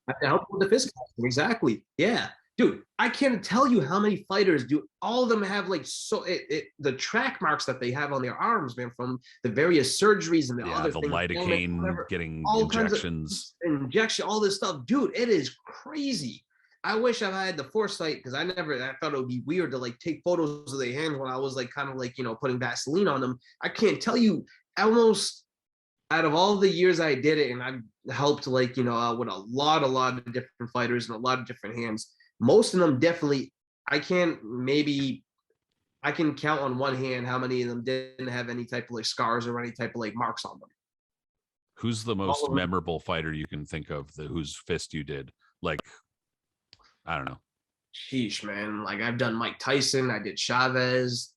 I can help with the fist casting. Exactly. Yeah. Dude, I can't tell you how many fighters do. All of them have like the track marks that they have on their arms, man, from the various surgeries and the Yeah, other the things, lidocaine, getting all injections. kinds of injection, all this stuff, dude. It is crazy. I wish I had the foresight, because I thought it would be weird to like take photos of their hands when I was like kind of like putting Vaseline on them. I can't tell you, almost out of all the years I did it, and I've helped like with a lot of different fighters and a lot of different hands. Most of them definitely, I can count on one hand how many of them didn't have any type of like scars or any type of like marks on them. Who's the most memorable fighter you can think of whose fist you did? Like, I don't know. Sheesh, man. Like I've done Mike Tyson, I did Chavez,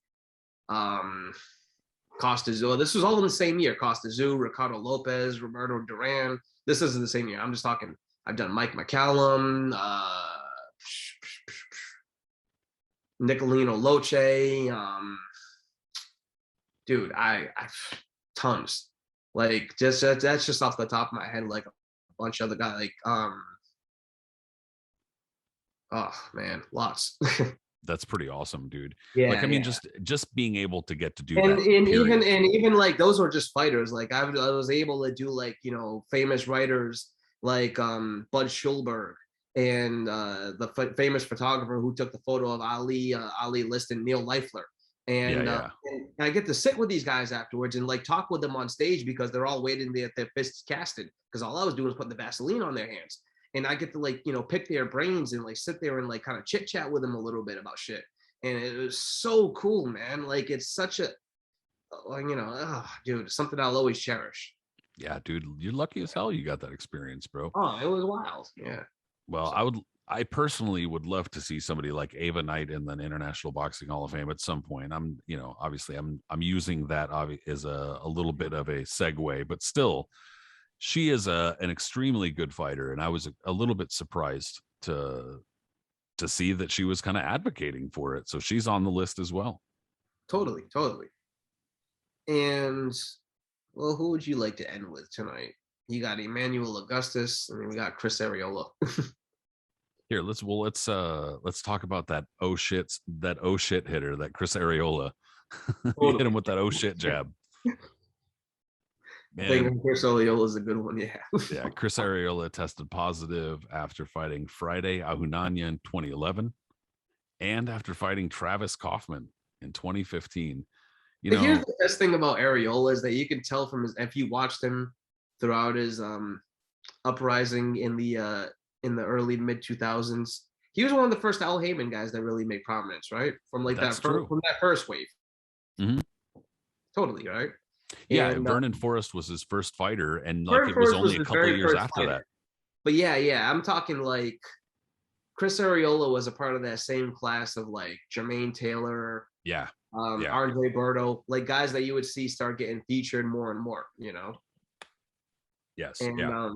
Costa Zoo. This was all in the same year. Costa Zoo, Ricardo Lopez, Roberto Duran. This isn't the same year. I'm just talking. I've done Mike McCallum, Nicolino Loche. Dude, I tons. Like that's just off the top of my head. Like a bunch of other guys. Like oh man, lots. That's pretty awesome, dude. Yeah, like I mean, yeah. just being able to get to do and, that. and even like those were just fighters. Like I was able to do like famous writers like Bud Schulberg and the famous photographer who took the photo of Ali List and Neil Leifler. And, and I get to sit with these guys afterwards and like talk with them on stage, because they're all waiting to get their fists casted, because all I was doing was putting the Vaseline on their hands. And I get to like pick their brains and like sit there and like kind of chit chat with them a little bit about shit. And it was so cool, man. Like it's such a dude, something I'll always cherish. Yeah, dude, you're lucky as hell you got that experience, bro. Oh, it was wild. Yeah. Well, I personally would love to see somebody like Ava Knight in the International Boxing Hall of Fame at some point. I'm obviously I'm using that as a little bit of a segue, but still, she is an extremely good fighter, and I was a little bit surprised to see that she was kind of advocating for it. So she's on the list as well. Totally. And well, who would you like to end with tonight? You got Emanuel Augustus, and then we got Chris Arreola. Here, let's talk about that oh shit hitter, that Chris Arreola. He hit him with that oh shit jab. I think Man, Chris Arreola is a good one. Yeah. yeah, Chris Arreola tested positive after fighting Friday Ahunanya in 2011 and after fighting Travis Kaufman in 2015. You But here's know, the best thing about Arreola is that you can tell from his, if you watched him throughout his uprising in the early mid 2000s, he was one of the first Al Heyman guys that really made prominence, right? From like that's that first, true. from that first wave. Mm-hmm. Totally, right? Yeah, And Vernon Forrest was his first fighter, and like Vernon it was Forrest only was a his couple of very years first after fighter. that. But yeah, I'm talking like Chris Arreola was a part of that same class of like Jermaine Taylor, Yeah. Andre Berto, like guys that you would see start getting featured more and more, you know? Yes. And Yeah.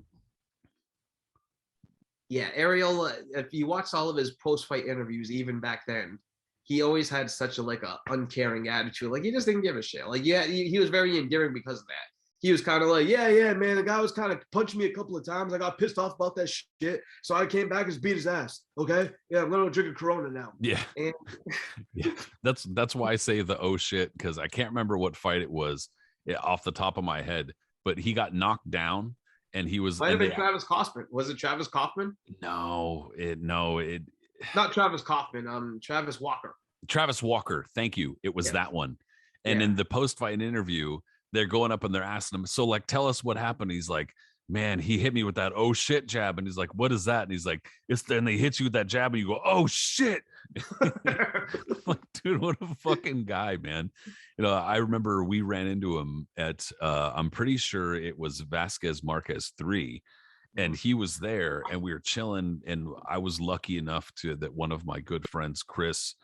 yeah, Arreola, if you watch all of his post-fight interviews, even back then, he always had such a like a uncaring attitude. Like he just didn't give a shit. Like yeah, he was very endearing because of that. He was kind of like, yeah, man, the guy was kind of punching me a couple of times. I got pissed off about that shit. So I came back and just beat his ass. Okay. Yeah, I'm gonna drink a Corona now. Yeah. And Yeah. That's why I say the oh shit, because I can't remember what fight it was off the top of my head, but he got knocked down and he was might have been Travis Kaufman. Was it Travis Kaufman? No, Not Travis Kaufman, Travis Walker. Travis Walker, thank you. It was that one. And in the post-fight interview, they're going up and they're asking him, so like, tell us what happened. He's like, man, he hit me with that oh shit jab. And he's like, what is that? And he's like, it's then they hit you with that jab and you go, oh shit. Like, dude, what a fucking guy, man. You know, I remember we ran into him at I'm pretty sure it was Vasquez Marquez 3. And he was there and we were chilling. And I was lucky enough that one of my good friends, Chris,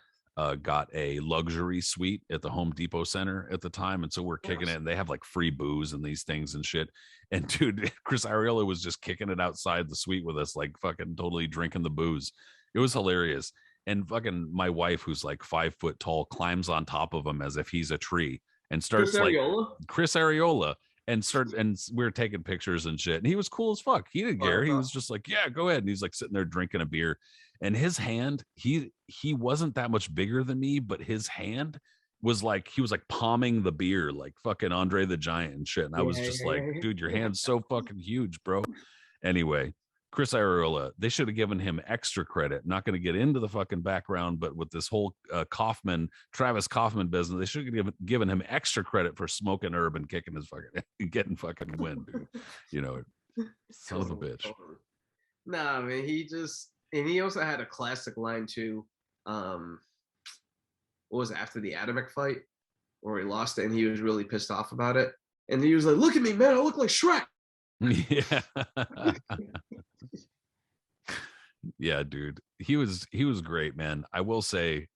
got a luxury suite at the Home Depot Center at the time. And so we're kicking it and they have like free booze and these things and shit. And dude, Chris Arreola was just kicking it outside the suite with us, like fucking totally drinking the booze. It was hilarious. And fucking my wife, who's like 5 foot tall, climbs on top of him as if he's a tree and starts Chris Arreola and we were taking pictures and shit. And he was cool as fuck. He didn't care. He was just like, yeah, go ahead. And he's like sitting there drinking a beer. And his hand, he wasn't that much bigger than me, but his hand was like, he was like palming the beer like fucking Andre the Giant and shit. And I was just like, dude, your hand's so fucking huge, bro. Anyway, Chris Arreola, they should have given him extra credit. Not going to get into the fucking background, but with this whole Travis Kaufman business, they should have given him extra credit for smoking herb and kicking his fucking, getting fucking wind, dude. You know, son of a bitch. Nah, man, and he also had a classic line too. What was it, after the Adamek fight where he lost it and he was really pissed off about it? And he was like, look at me, man, I look like Shrek. Yeah. Yeah, dude. He was great, man. I will say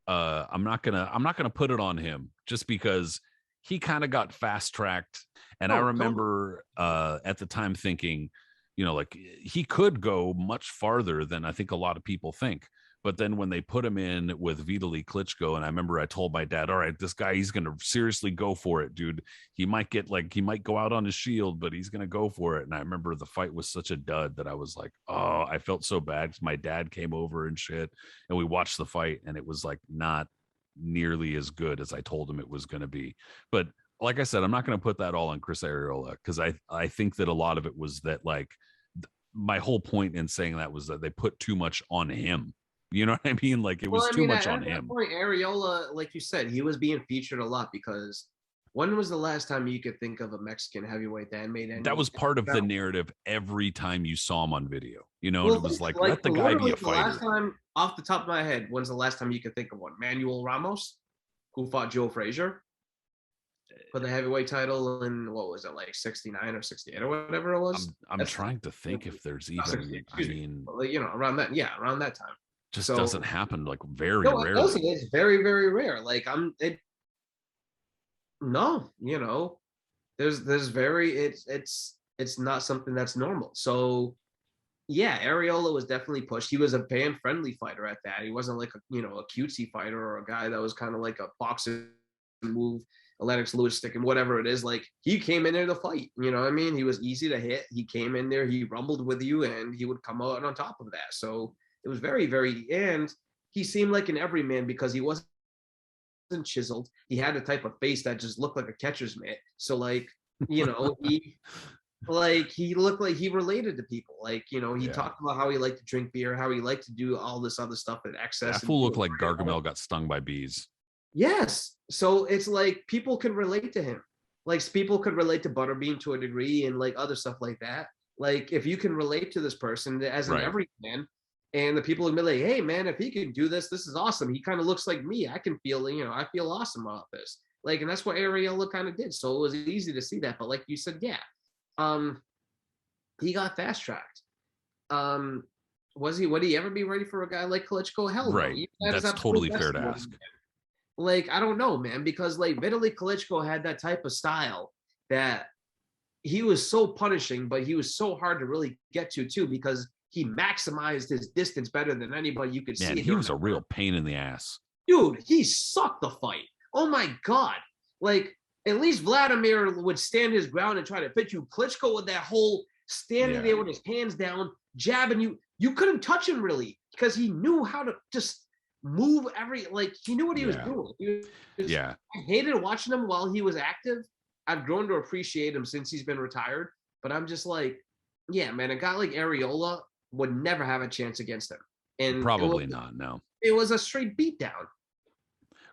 I'm not gonna put it on him just because he kind of got fast tracked. And I remember at the time thinking, you know, like he could go much farther than I think a lot of people think. But then when they put him in with Vitaly Klitschko, and I remember I told my dad, all right, this guy, he's going to seriously go for it, dude. He might go out on his shield, but he's going to go for it. And I remember the fight was such a dud that I was like, oh, I felt so bad. My dad came over and shit, and we watched the fight, and it was like not nearly as good as I told him it was going to be. But like I said, I'm not going to put that all on Chris Arreola because I think that a lot of it was that, like, my whole point in saying that was that they put too much on him. You know what I mean? Like it was too much on him. Point, Arreola, like you said, he was being featured a lot because when was the last time you could think of a Mexican heavyweight that made any? That was part of the narrative every time you saw him on video. You know, well, it was like let the guy be a fighter. Last time, off the top of my head, when's the last time you could think of one? Manuel Ramos, who fought Joe Frazier for the heavyweight title in, what was it, like 69 or 68 or whatever it was? I'm trying to think if there's even, I mean, you know, around that time. Just doesn't happen, like very rarely. It's very, very rare. Like you know, there's very, it's not something that's normal. So yeah, Arreola was definitely pushed. He was a fan-friendly fighter at that. He wasn't like a cutesy fighter or a guy that was kind of like a boxing move, a Lennox Lewis stick and whatever it is. Like he came in there to fight. You know what I mean? He was easy to hit. He came in there, he rumbled with you, and he would come out on top of that. So It was very, very, and he seemed like an everyman because he wasn't chiseled. He had a type of face that just looked like a catcher's mitt. So like, you know, he looked like he related to people. Like, you know, he talked about how he liked to drink beer, how he liked to do all this other stuff in excess. That fool looked like Gargamel got stung by bees. Yes. So it's like people can relate to him. Like people could relate to Butterbean to a degree and like other stuff like that. Like if you can relate to this person as an everyman, and the people would be like, hey man, if he can do this, this is awesome. He kind of looks like me. I can feel, you know, I feel awesome about this. Like, and that's what Arreola kind of did. So it was easy to see that. But like you said, yeah. He got fast tracked. Would he ever be ready for a guy like Klitschko? Hell no. Right. That's totally fair to ask. Like, I don't know, man, because like Vitaly Klitschko had that type of style that he was so punishing, but he was so hard to really get to too, because he maximized his distance better than anybody you could see. He was a real pain in the ass. Dude, he sucked the fight. Oh my God. Like, at least Vladimir would stand his ground and try to fit you. Klitschko with that whole standing there with his hands down, jabbing you. You couldn't touch him really because he knew how to just move he knew what he was doing. I hated watching him while he was active. I've grown to appreciate him since he's been retired, but I'm just like, yeah, man, a guy like Arreola would never have a chance against him. And probably not, no. It was a straight beatdown.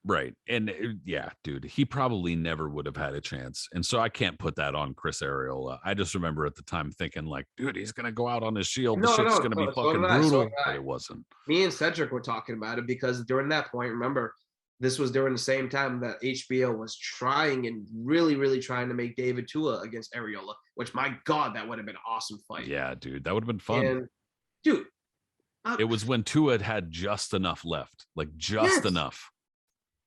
Right. And yeah, dude, he probably never would have had a chance. And so I can't put that on Chris Arreola. I just remember at the time thinking like, dude, he's going to go out on his shield. The shit's going to be fucking brutal. But it wasn't. Me and Cedric were talking about it because during that point, remember, this was during the same time that HBO was trying and really, really trying to make David Tua against Arreola, which, my God, that would have been an awesome fight. Yeah, dude, that would have been fun. And, dude. It was when Tua had just enough left, like just enough.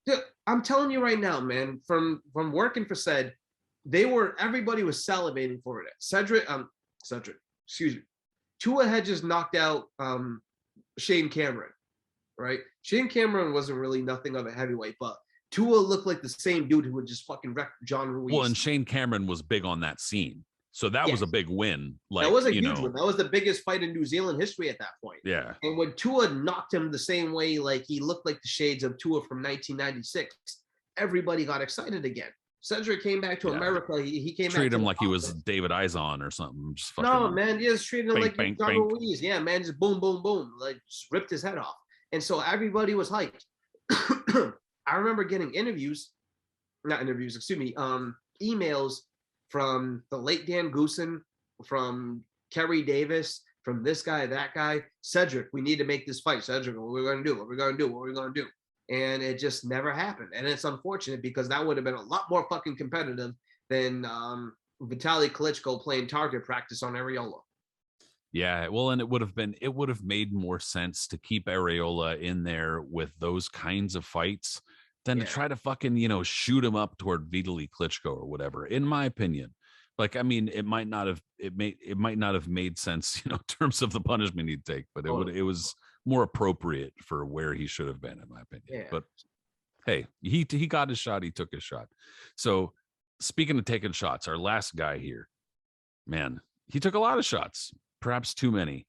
Dude, I'm telling you right now, man, from working for Ced, everybody was salivating for it. Cedric, excuse me. Tua had just knocked out Shane Cameron, right? Shane Cameron wasn't really nothing of a heavyweight, but Tua looked like the same dude who would just fucking wreck John Ruiz. Well, and Shane Cameron was big on that scene. So that was a big win. Like, that was a huge win. That was the biggest fight in New Zealand history at that point. Yeah. And when Tua knocked him the same way, like he looked like the shades of Tua from 1996, everybody got excited again. Cedric came back to America. He came treat him like he was David Eisen or something. Just fucking no, man, just treated him like John Ruiz. Yeah, man, just boom, boom, boom, like just ripped his head off. And so everybody was hyped. I remember getting emails from the late Dan Goosen, from Kerry Davis, from this guy, that guy. Cedric, we need to make this fight. Cedric, what we're going to do? What we're going to do? What we're going to do? And it just never happened. And it's unfortunate because that would have been a lot more fucking competitive than Vitaly Klitschko playing target practice on Arreola. Yeah, well, and it would have made more sense to keep Arreola in there with those kinds of fights than to try to fucking, shoot him up toward Vitaly Klitschko or whatever, in my opinion. Like, I mean, it might not have made sense, in terms of the punishment he'd take, but it was more appropriate for where he should have been, in my opinion. Yeah. But hey, he got his shot, he took his shot. So speaking of taking shots, our last guy here, man, he took a lot of shots, perhaps too many,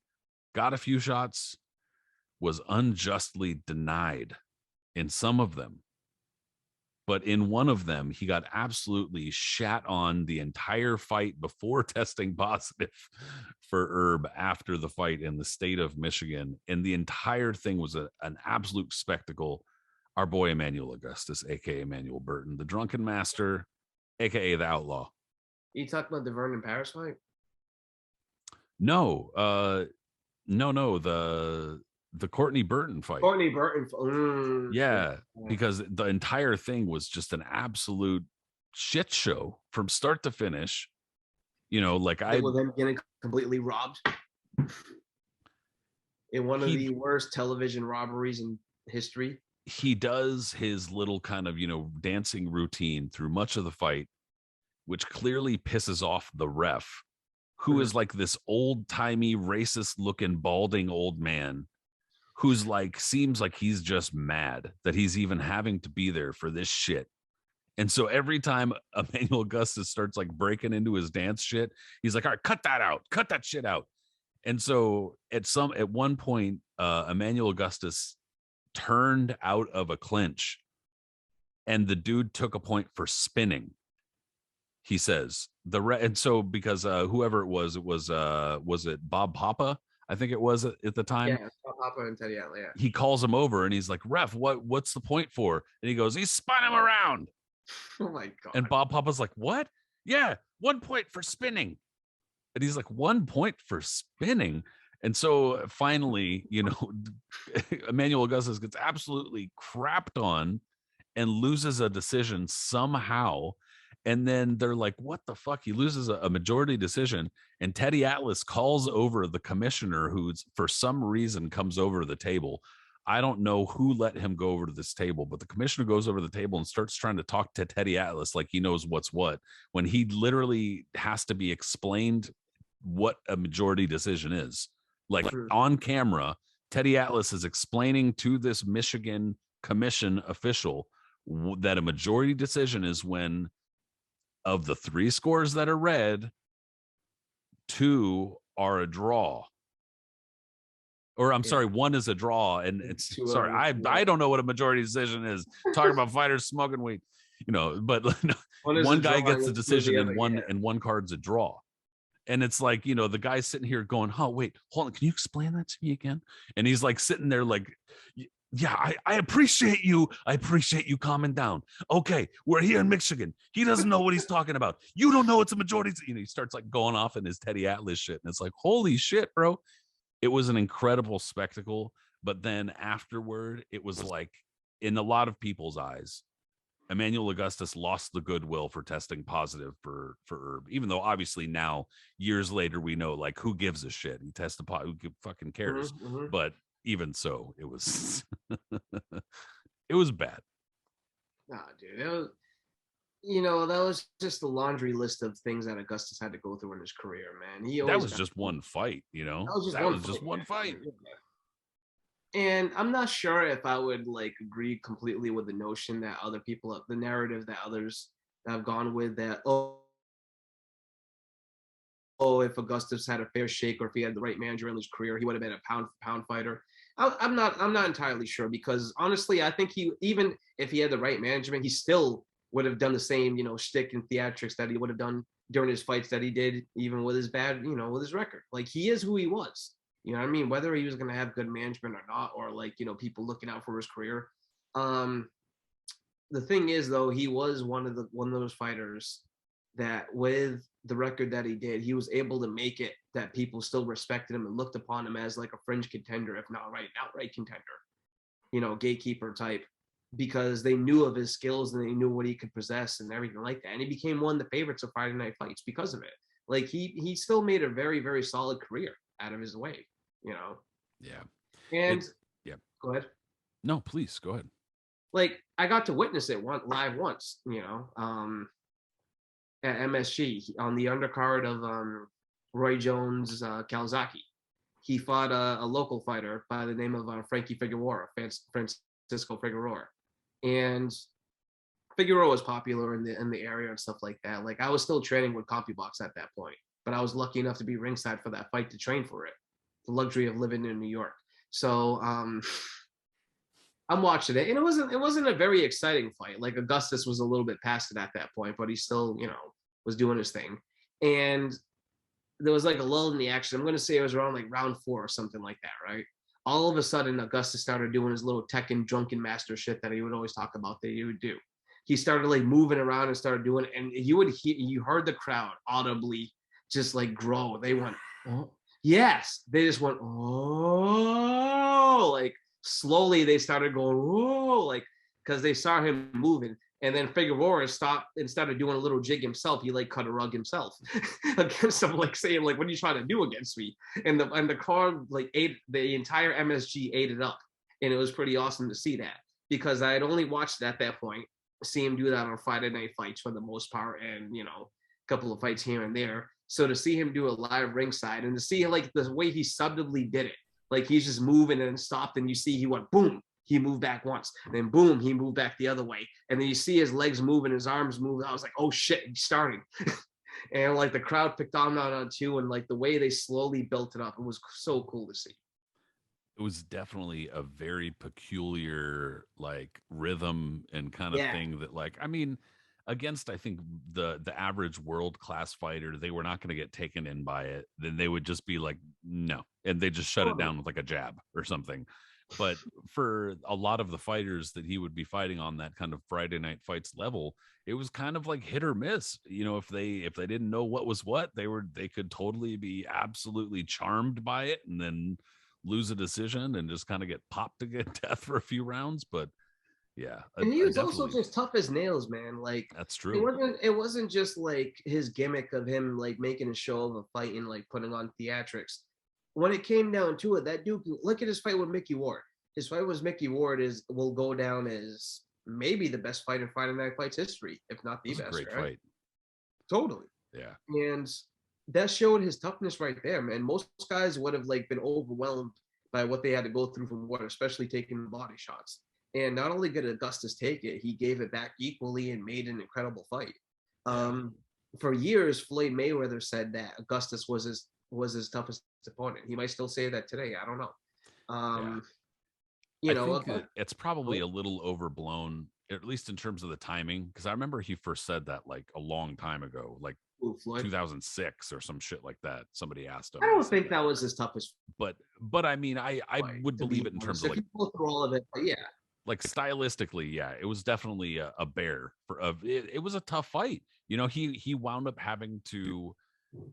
got a few shots, was unjustly denied in some of them. But in one of them, he got absolutely shat on the entire fight before testing positive for herb after the fight in the state of Michigan. And the entire thing was an absolute spectacle. Our boy Emanuel Augustus, a.k.a. Emmanuel Burton, the drunken master, a.k.a. the outlaw. You talking about the Vernon Paris fight? No, the Courtney Burton fight. Courtney Burton. Yeah, because the entire thing was just an absolute shit show from start to finish. With them getting completely robbed in one of the worst television robberies in history. He does his little kind of, dancing routine through much of the fight, which clearly pisses off the ref, who is like this old-timey, racist-looking, balding old man who's like, seems like he's just mad that he's even having to be there for this shit. And so every time Emanuel Augustus starts like breaking into his dance shit, he's like, all right, cut that out, cut that shit out. And so at one point, Emanuel Augustus turned out of a clinch and the dude took a point for spinning. He says and so because whoever it was it Bob Papa? I think it was at the time. Yeah, Bob Papa and Teddy Atlas. Yeah. He calls him over and he's like, "Ref, what's the point for?" And he goes, "He spun him around." Oh my god! And Bob Papa's like, "What? Yeah, 1 point for spinning." And he's like, 1 point for spinning. And so finally, Emanuel Augustus gets absolutely crapped on and loses a decision somehow. And then they're like, what the fuck? He loses a majority decision. And Teddy Atlas calls over the commissioner, who's for some reason comes over to the table. I don't know who let him go over to this table, but the commissioner goes over to the table and starts trying to talk to Teddy Atlas like he knows what's what, when he literally has to be explained what a majority decision is. Like on camera, Teddy Atlas is explaining to this Michigan commission official that a majority decision is when, of the 3 scores that are red, 2 are a draw. Or I'm sorry, 1 is a draw, and it's sorry. I don't know what a majority decision is. Talking about fighters smoking weed, but one guy gets the decision and one card's a draw. And it's like, the guy's sitting here going, "Oh, wait, hold on. Can you explain that to me again?" And he's like sitting there like, "Yeah, I appreciate you. I appreciate you calming down. Okay, we're here in Michigan. He doesn't know what he's talking about. You don't know it's a majority." He starts like going off in his Teddy Atlas shit. And it's like, holy shit, bro. It was an incredible spectacle. But then afterward, it was like, in a lot of people's eyes, Emanuel Augustus lost the goodwill for testing positive for herb, even though obviously now, years later, we know, like, who gives a shit? He tested positive, who fucking cares? Mm-hmm. But even so, it was it was bad. Nah, dude, it was, that was just a laundry list of things that Augustus had to go through in his career, man. That was just one fight, That was just one fight. And I'm not sure if I would agree completely with the notion that other people, the narrative that others have gone with, that if Augustus had a fair shake or if he had the right manager in his career, he would have been a pound for pound fighter. I'm not entirely sure, because honestly, I think even if he had the right management, he still would have done the same, shtick and theatrics that he would have done during his fights that he did, even with his bad, with his record. Like, he is who he was. You know what I mean? Whether he was going to have good management or not, or people looking out for his career. The thing is, though, he was one of those fighters that, with the record that he did, he was able to make it that people still respected him and looked upon him as like a fringe contender, if not outright contender, gatekeeper type, because they knew of his skills and they knew what he could possess and everything like that. And he became one of the favorites of Friday Night Fights because of it. Like, he still made a very, very solid career out of his way. Yeah. And go ahead. No, please go ahead. Like, I got to witness it live once, at MSG on the undercard of Roy Jones Kawasaki. He fought a local fighter by the name of Frankie Figueroa, Francisco Figueroa, and Figueroa was popular in the area and stuff like that. Like, I was still training with CompuBox at that point, but I was lucky enough to be ringside for that fight to train for it. The luxury of living in New York. So I'm watching it, and it wasn't a very exciting fight. Like, Augustus was a little bit past it at that point, but he still, was doing his thing. And there was like a lull in the action. I'm going to say it was around like round 4 or something like that, right? All of a sudden, Augustus started doing his little Tekken drunken master shit that he would always talk about that he would do. He started like moving around and started doing it, and you heard the crowd audibly just like grow. They went, oh. Yes, they just went, oh, like slowly they started going, oh, like, because they saw him moving. And then Figueroa stopped and started doing a little jig himself. He like cut a rug himself against him, like saying, like, what are you trying to do against me? And the crowd like the entire MSG ate it up. And it was pretty awesome to see that, because I had only watched it at that point, see him do that on Friday Night Fights for the most part, and a couple of fights here and there. So to see him do a live ringside and to see like the way he subtly did it, like he's just moving and stopped, and you see he went boom, he moved back once, and then boom, he moved back the other way, and then you see his legs move and his arms move. I was like, oh shit, he's starting. And like the crowd picked on that on too, and like the way they slowly built it up, it was so cool to see. It was definitely a very peculiar like rhythm and kind of Yeah, thing that like I mean against I think the average world class fighter they were not going to get taken in by it. Then they would just be like no and they just shut it totally. down with like a jab or something. But for a lot of the fighters that he would be fighting on that kind of Friday night fights level, it was kind of like hit or miss. You know, if they didn't know what was what, they could totally be absolutely charmed by it and then lose a decision and just kind of get popped to get death for a few rounds. But yeah, And he I was also definitely just tough as nails, man. Like that's it true. wasn't it wasn't just like his gimmick of him like making a show of a fight and like putting on theatrics. When it came down to it, that dude, look at his fight with Mickey Ward. His fight with Mickey Ward is will go down as maybe the best fight in Friday Night Fights history, if not It the was a best, great right? fight. Totally. Yeah. And that showed his toughness right there, man. Most guys would have like been overwhelmed by what they had to go through for Ward, especially taking body shots. And not only did Augustus take it, he gave it back equally and made an incredible fight. Yeah. Um, for years, Floyd Mayweather said that Augustus was his toughest opponent. He might still say that today. I don't know. Yeah. Um, I you know, think that it's probably a little overblown, at least in terms of the timing, because I remember he first said that like a long time ago, like Floyd. 2006 or some shit like that. Somebody asked him I and he don't said think that. that was his toughest But I mean, I fight, would to believe be it in terms honest. of If you go through all of it, but yeah, like stylistically, yeah, it was definitely a bear for of it was a tough fight. You know, he wound up having to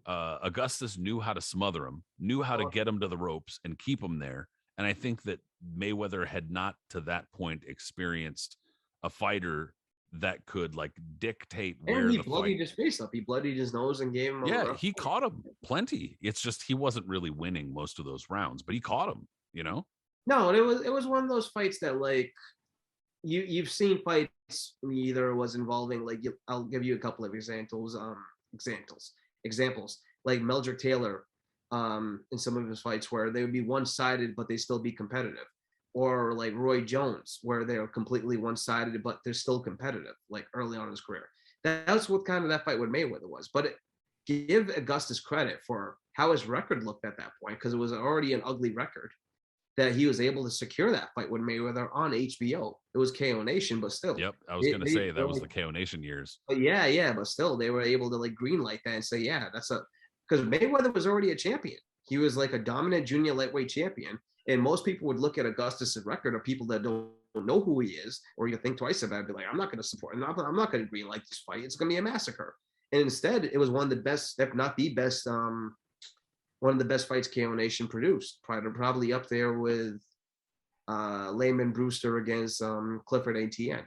Augustus knew how to smother him, knew how to get him to the ropes and keep him there. And I think that Mayweather had not to that point experienced a fighter that could like dictate and where he the fight. bloodied his face up. He bloodied his nose and gave him a Yeah, rough he fight. caught him plenty. It's just he wasn't really winning most of those rounds, but he caught him, you know? No, and it was one of those fights that like you've seen fights either was involving like I'll give you a couple of examples like Meldrick Taylor in some of his fights where they would be one-sided but they still be competitive, or like Roy Jones where they're completely one-sided but they're still competitive like early on in his career. That's what kind of that fight with Mayweather was. But give Augustus credit for how his record looked at that point, because it was already an ugly record, that he was able to secure that fight with Mayweather on HBO. It was KO Nation, but still, Yep. I was they, gonna they say that were was like, the KO Nation years. but yeah, but still, they were able to like green light that and say, yeah, that's a, because Mayweather was already a champion. He was like a dominant junior lightweight champion, and most people would look at Augustus's record, or people that don't know who he is, or you think twice about it, be like, I'm not going to support, I'm not going to green light this fight. It's going to be a massacre. And instead, it was one of the best, if not the best, one of the best fights KO Nation produced, probably up there with Layman Brewster against Clifford ATN.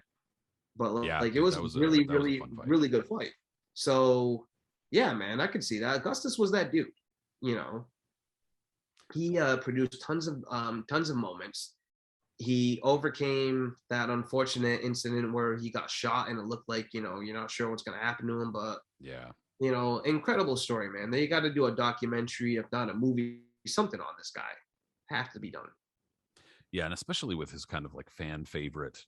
But Yeah, like it dude, was really, that was a really, fun fight. really good fight. So yeah, man, I could see that. Augustus was that dude. You know, he produced tons of moments. He overcame that unfortunate incident where he got shot and it looked like, you're not sure what's gonna happen to him, but Yeah. incredible story, man. They got to do a documentary, if not a movie, something on this guy. Have to be done. Yeah, and especially with his kind of like fan favorite.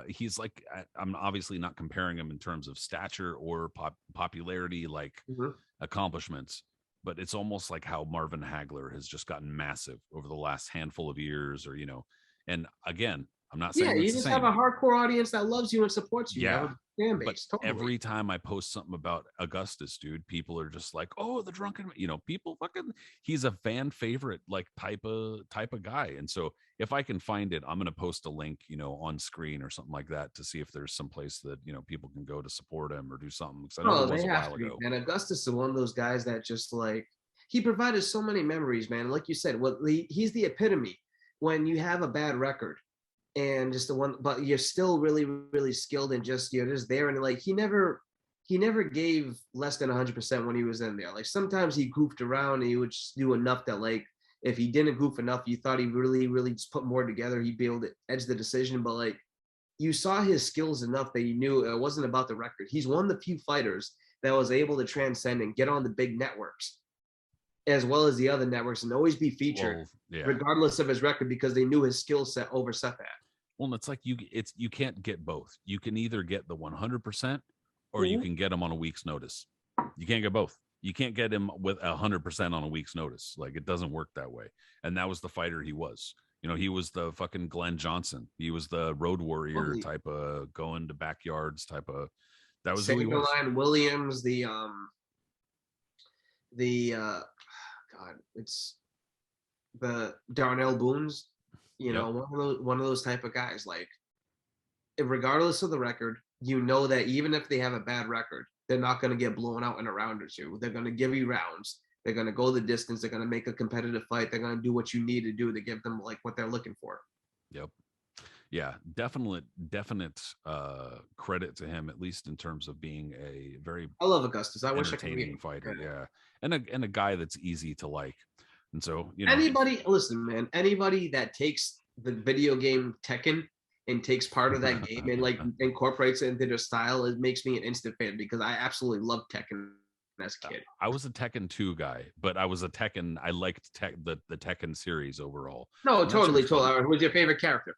He's like I'm obviously not comparing him in terms of stature or popularity, like Mhm. accomplishments, but it's almost like how Marvin Hagler has just gotten massive over the last handful of years, or And again, I'm not Yeah, saying you that's the just have a same. hardcore audience that loves you and supports you. You have Yeah, a fan but base, totally. every time I post something about Augustus, dude, people are just like, "Oh, the drunken," people fucking. He's a fan favorite, like type of guy, and so if I can find it, I'm gonna post a link, on screen or something like that to see if there's some place that people can go to support him or do something. Because I know there Oh, was they a have while to be, ago. man. Augustus is one of those guys that just like he provided so many memories, man. Like you said, he's the epitome when you have a bad record and just the one, but you're still really, really skilled and just you're just there. And like he never gave less than 100% when he was in there. Like sometimes he goofed around and he would just do enough that like if he didn't goof enough, you thought he really, really just put more together. He'd be able to edge the decision, but like you saw his skills enough that you knew it wasn't about the record. He's one of the few fighters that was able to transcend and get on the big networks as well as the other networks and always be featured, Well, yeah. regardless of his record, because they knew his skill set overset that. Well, it's like you can't get both. You can either get the 100% or you Mm-hmm. can get him on a week's notice. You can't get both. You can't get him with 100% on a week's notice. Like it doesn't work that way. And that was the fighter he was. You know, he was the fucking Glenn Johnson. He was the road warrior Totally. type of going to backyards type of. That was who he was. Saberline Williams, the God, it's the Darnell Boones, you Yep. know, one of those type of guys. Like, regardless of the record, you know that even if they have a bad record, they're not going to get blown out in a round or two. They're going to give you rounds. They're going to go the distance. They're going to make a competitive fight. They're going to do what you need to do to give them like what they're looking for. Yep. Yeah, definite credit to him, at least in terms of being a very I love Augustus. I wish I could entertaining meet fighter. him. Yeah. And a guy that's easy to like. And so, you know, Anybody, listen, man, anybody that takes the video game Tekken and takes part of that game and like incorporates it into their style, it makes me an instant fan because I absolutely loved Tekken as a kid. I was a Tekken 2 guy, but I was a Tekken. I liked the Tekken series overall. No, And that's totally, what's fun. totally. Who's your favorite character?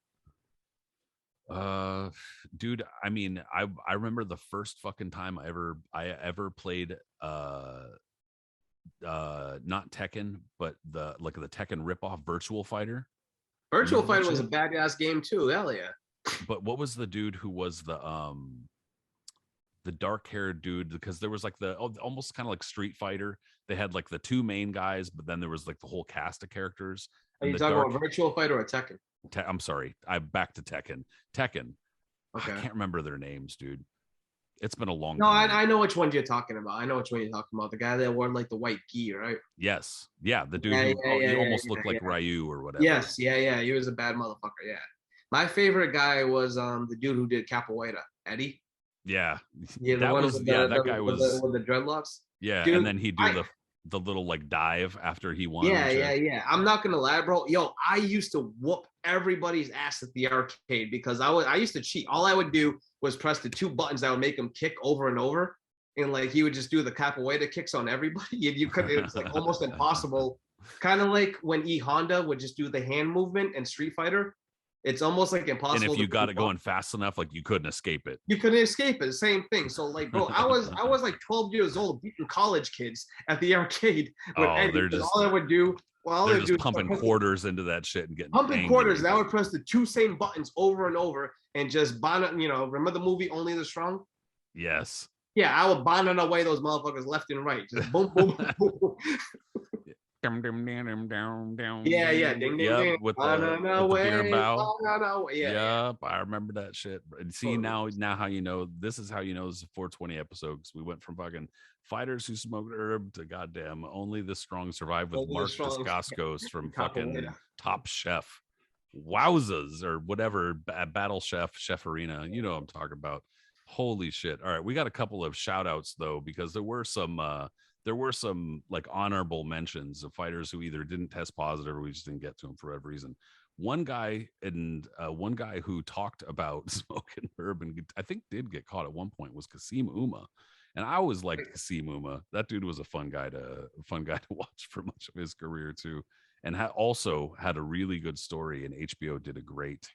Uh, dude, I mean, I remember the first fucking time I ever played not Tekken, but the Tekken ripoff Virtual Fighter. Virtual Remember that Fighter was a shit? badass game too. Hell yeah. But what was the dude who was the dark haired dude? Because there was like almost kind of like Street Fighter. They had like the two main guys, but then there was like the whole cast of characters. Are And you the talking dark about Virtual Fighter or Tekken? I'm sorry, I back to Tekken. Tekken. I Okay. can't remember their names, dude. It's been a long No, time. I know which ones you're talking about. I know which one you're talking about. The guy that wore like the white gi, right? Yes. Yeah, the dude Yeah, who yeah, yeah, he yeah, almost looked yeah, like yeah. Ryu or whatever. Yes, yeah, yeah. He was a bad motherfucker. Yeah. My favorite guy was the dude who did Capoeira, Eddie. Yeah. Yeah, the That one was with yeah, the, that the guy with the was with the dreadlocks. yeah, and Dude, then he'd do I the little like dive after he won yeah, and yeah, shit. yeah. I'm not gonna lie, bro. Yo, I used to whoop everybody's ass at the arcade because I used to cheat. All I would do was press the two buttons that would make him kick over and over. And like he would just do the capoeira kicks on everybody. And you could, it was like almost impossible. Kind of like when E Honda would just do the hand movement in Street Fighter. It's almost like And impossible if to you got keep it up. going fast enough, like you couldn't escape it. You couldn't escape it. Same thing. So like, bro, I was like 12 years old beating college kids at the arcade with Oh, Eddie. And all I would do, well, all I they're would do just is pumping press quarters into that shit and getting pumping quarters. angry. And I would press the two same buttons over and over and just bond. You know, remember the movie Only the Strong? Yes. Yeah, I would bond away those motherfuckers left and right. Just boom, boom, boom. Yeah, yeah. Ding, ding, Yep, ding. with On the beer and away. bow. On away. Yeah, yeah. Yep, I remember that shit. And see now how you know this is how you know this is a 420 episode because we went from fucking fighters who smoked herb to goddamn only the strong survive with Only the Mark Strong. Dacascos from fucking Capoeira. Top Chef, Wowzas or whatever Battle Chef Arena. You know what I'm talking about. Holy shit! All right, we got a couple of shout outs though because there were some like honorable mentions of fighters who either didn't test positive or we just didn't get to them for whatever reason. One guy who talked about smoking herb and I think did get caught at one point was Kasim Uma. And I always liked Kasim Uma. That dude was a fun guy to watch for much of his career too. And also had a really good story and HBO did a great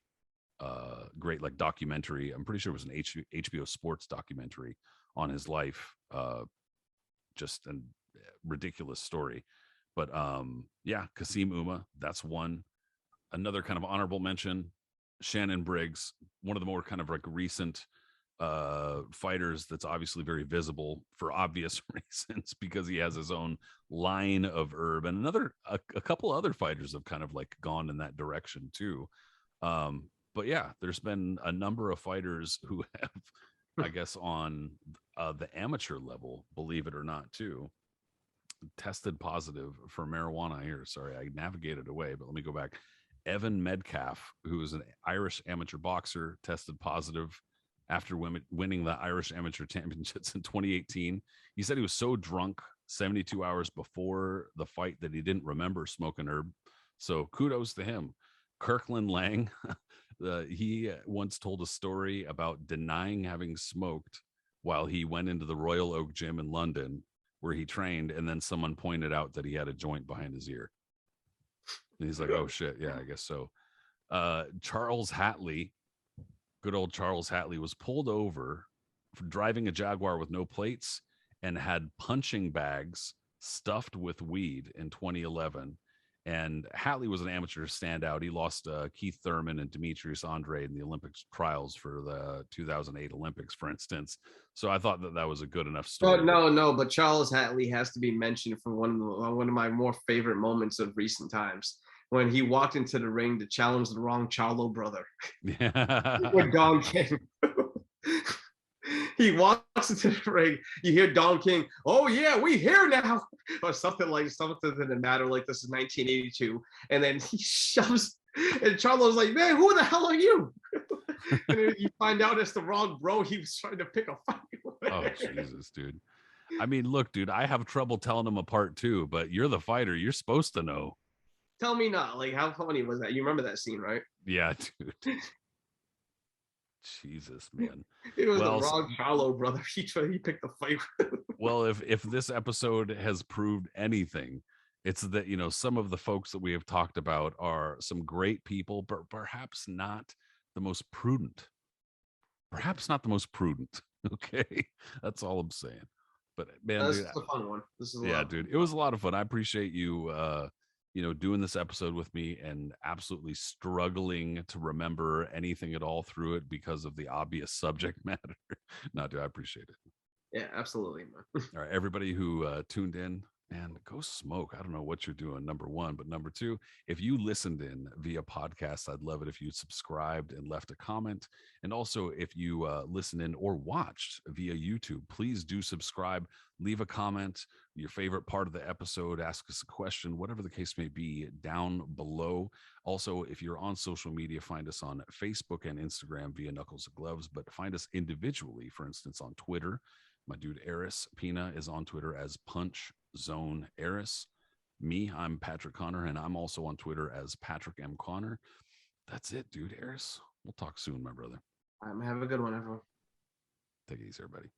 like documentary. I'm pretty sure it was an HBO sports documentary on his life. Just a ridiculous story. But yeah, Kasim Uma, that's one. Another kind of honorable mention, Shannon Briggs, one of the more kind of like recent fighters that's obviously very visible for obvious reasons because he has his own line of herb and a couple other fighters have kind of like gone in that direction too. But yeah, there's been a number of fighters who have I guess on the amateur level, believe it or not, too, tested positive for marijuana here. Sorry, I navigated away, but let me go back. Evan Metcalf, who is an Irish amateur boxer, tested positive after winning the Irish Amateur Championships in 2018. He said he was so drunk 72 hours before the fight that he didn't remember smoking herb. So kudos to him. Kirkland Lang, he once told a story about denying having smoked while he went into the Royal Oak Gym in London where he trained, and then someone pointed out that he had a joint behind his ear. And he's like, oh shit, yeah, I guess so. Charles Hatley, good old Charles Hatley, was pulled over for driving a Jaguar with no plates and had punching bags stuffed with weed in 2011. And Hatley was an amateur standout. He lost Keith Thurman and Demetrius Andre in the Olympics trials for the 2008 Olympics, for instance. So I thought that that was a good enough story. But Charles Hatley has to be mentioned for one of my more favorite moments of recent times, when he walked into the ring to challenge the wrong Charlo brother. Yeah. With Don King. He walks into the ring. You hear Don King, "Oh yeah, we here now," or something to the matter like this is 1982. And then he shoves, and Charlo's like, "Man, who the hell are you?" And then you find out it's the wrong bro he was trying to pick a fight with. Oh, Jesus, dude. I mean, look, dude, I have trouble telling them apart too, but you're the fighter. You're supposed to know. Tell me not. Like, how funny was that? You remember that scene, right? Yeah, dude. Jesus, man. It was the wrong Charlo brother. He picked the fight. Well, if this episode has proved anything, it's that, you know, some of the folks that we have talked about are some great people, but perhaps not the most prudent. Perhaps not the most prudent. Okay, that's all I'm saying. But man, this dude, is a fun one. This is dude, it was a lot of fun. I appreciate you you know, doing this episode with me and absolutely struggling to remember anything at all through it because of the obvious subject matter. No, dude, I appreciate it. Yeah, absolutely, man. All right, everybody who tuned in, man, go smoke. I don't know what you're doing, number one, but number two, if you listened in via podcast, I'd love it if you subscribed and left a comment. And also, if you listened in or watched via YouTube, please do subscribe, leave a comment, your favorite part of the episode, ask us a question, whatever the case may be, down below. Also, if you're on social media, find us on Facebook and Instagram via Knuckles and Gloves, but find us individually, for instance, on Twitter. My dude Aris Pina is on Twitter as Punch Zone Aris. Me, I'm Patrick Connor, and I'm also on Twitter as Patrick M. Connor. That's it, dude. Aris, we'll talk soon, my brother. Have a good one, everyone. Take it easy, everybody.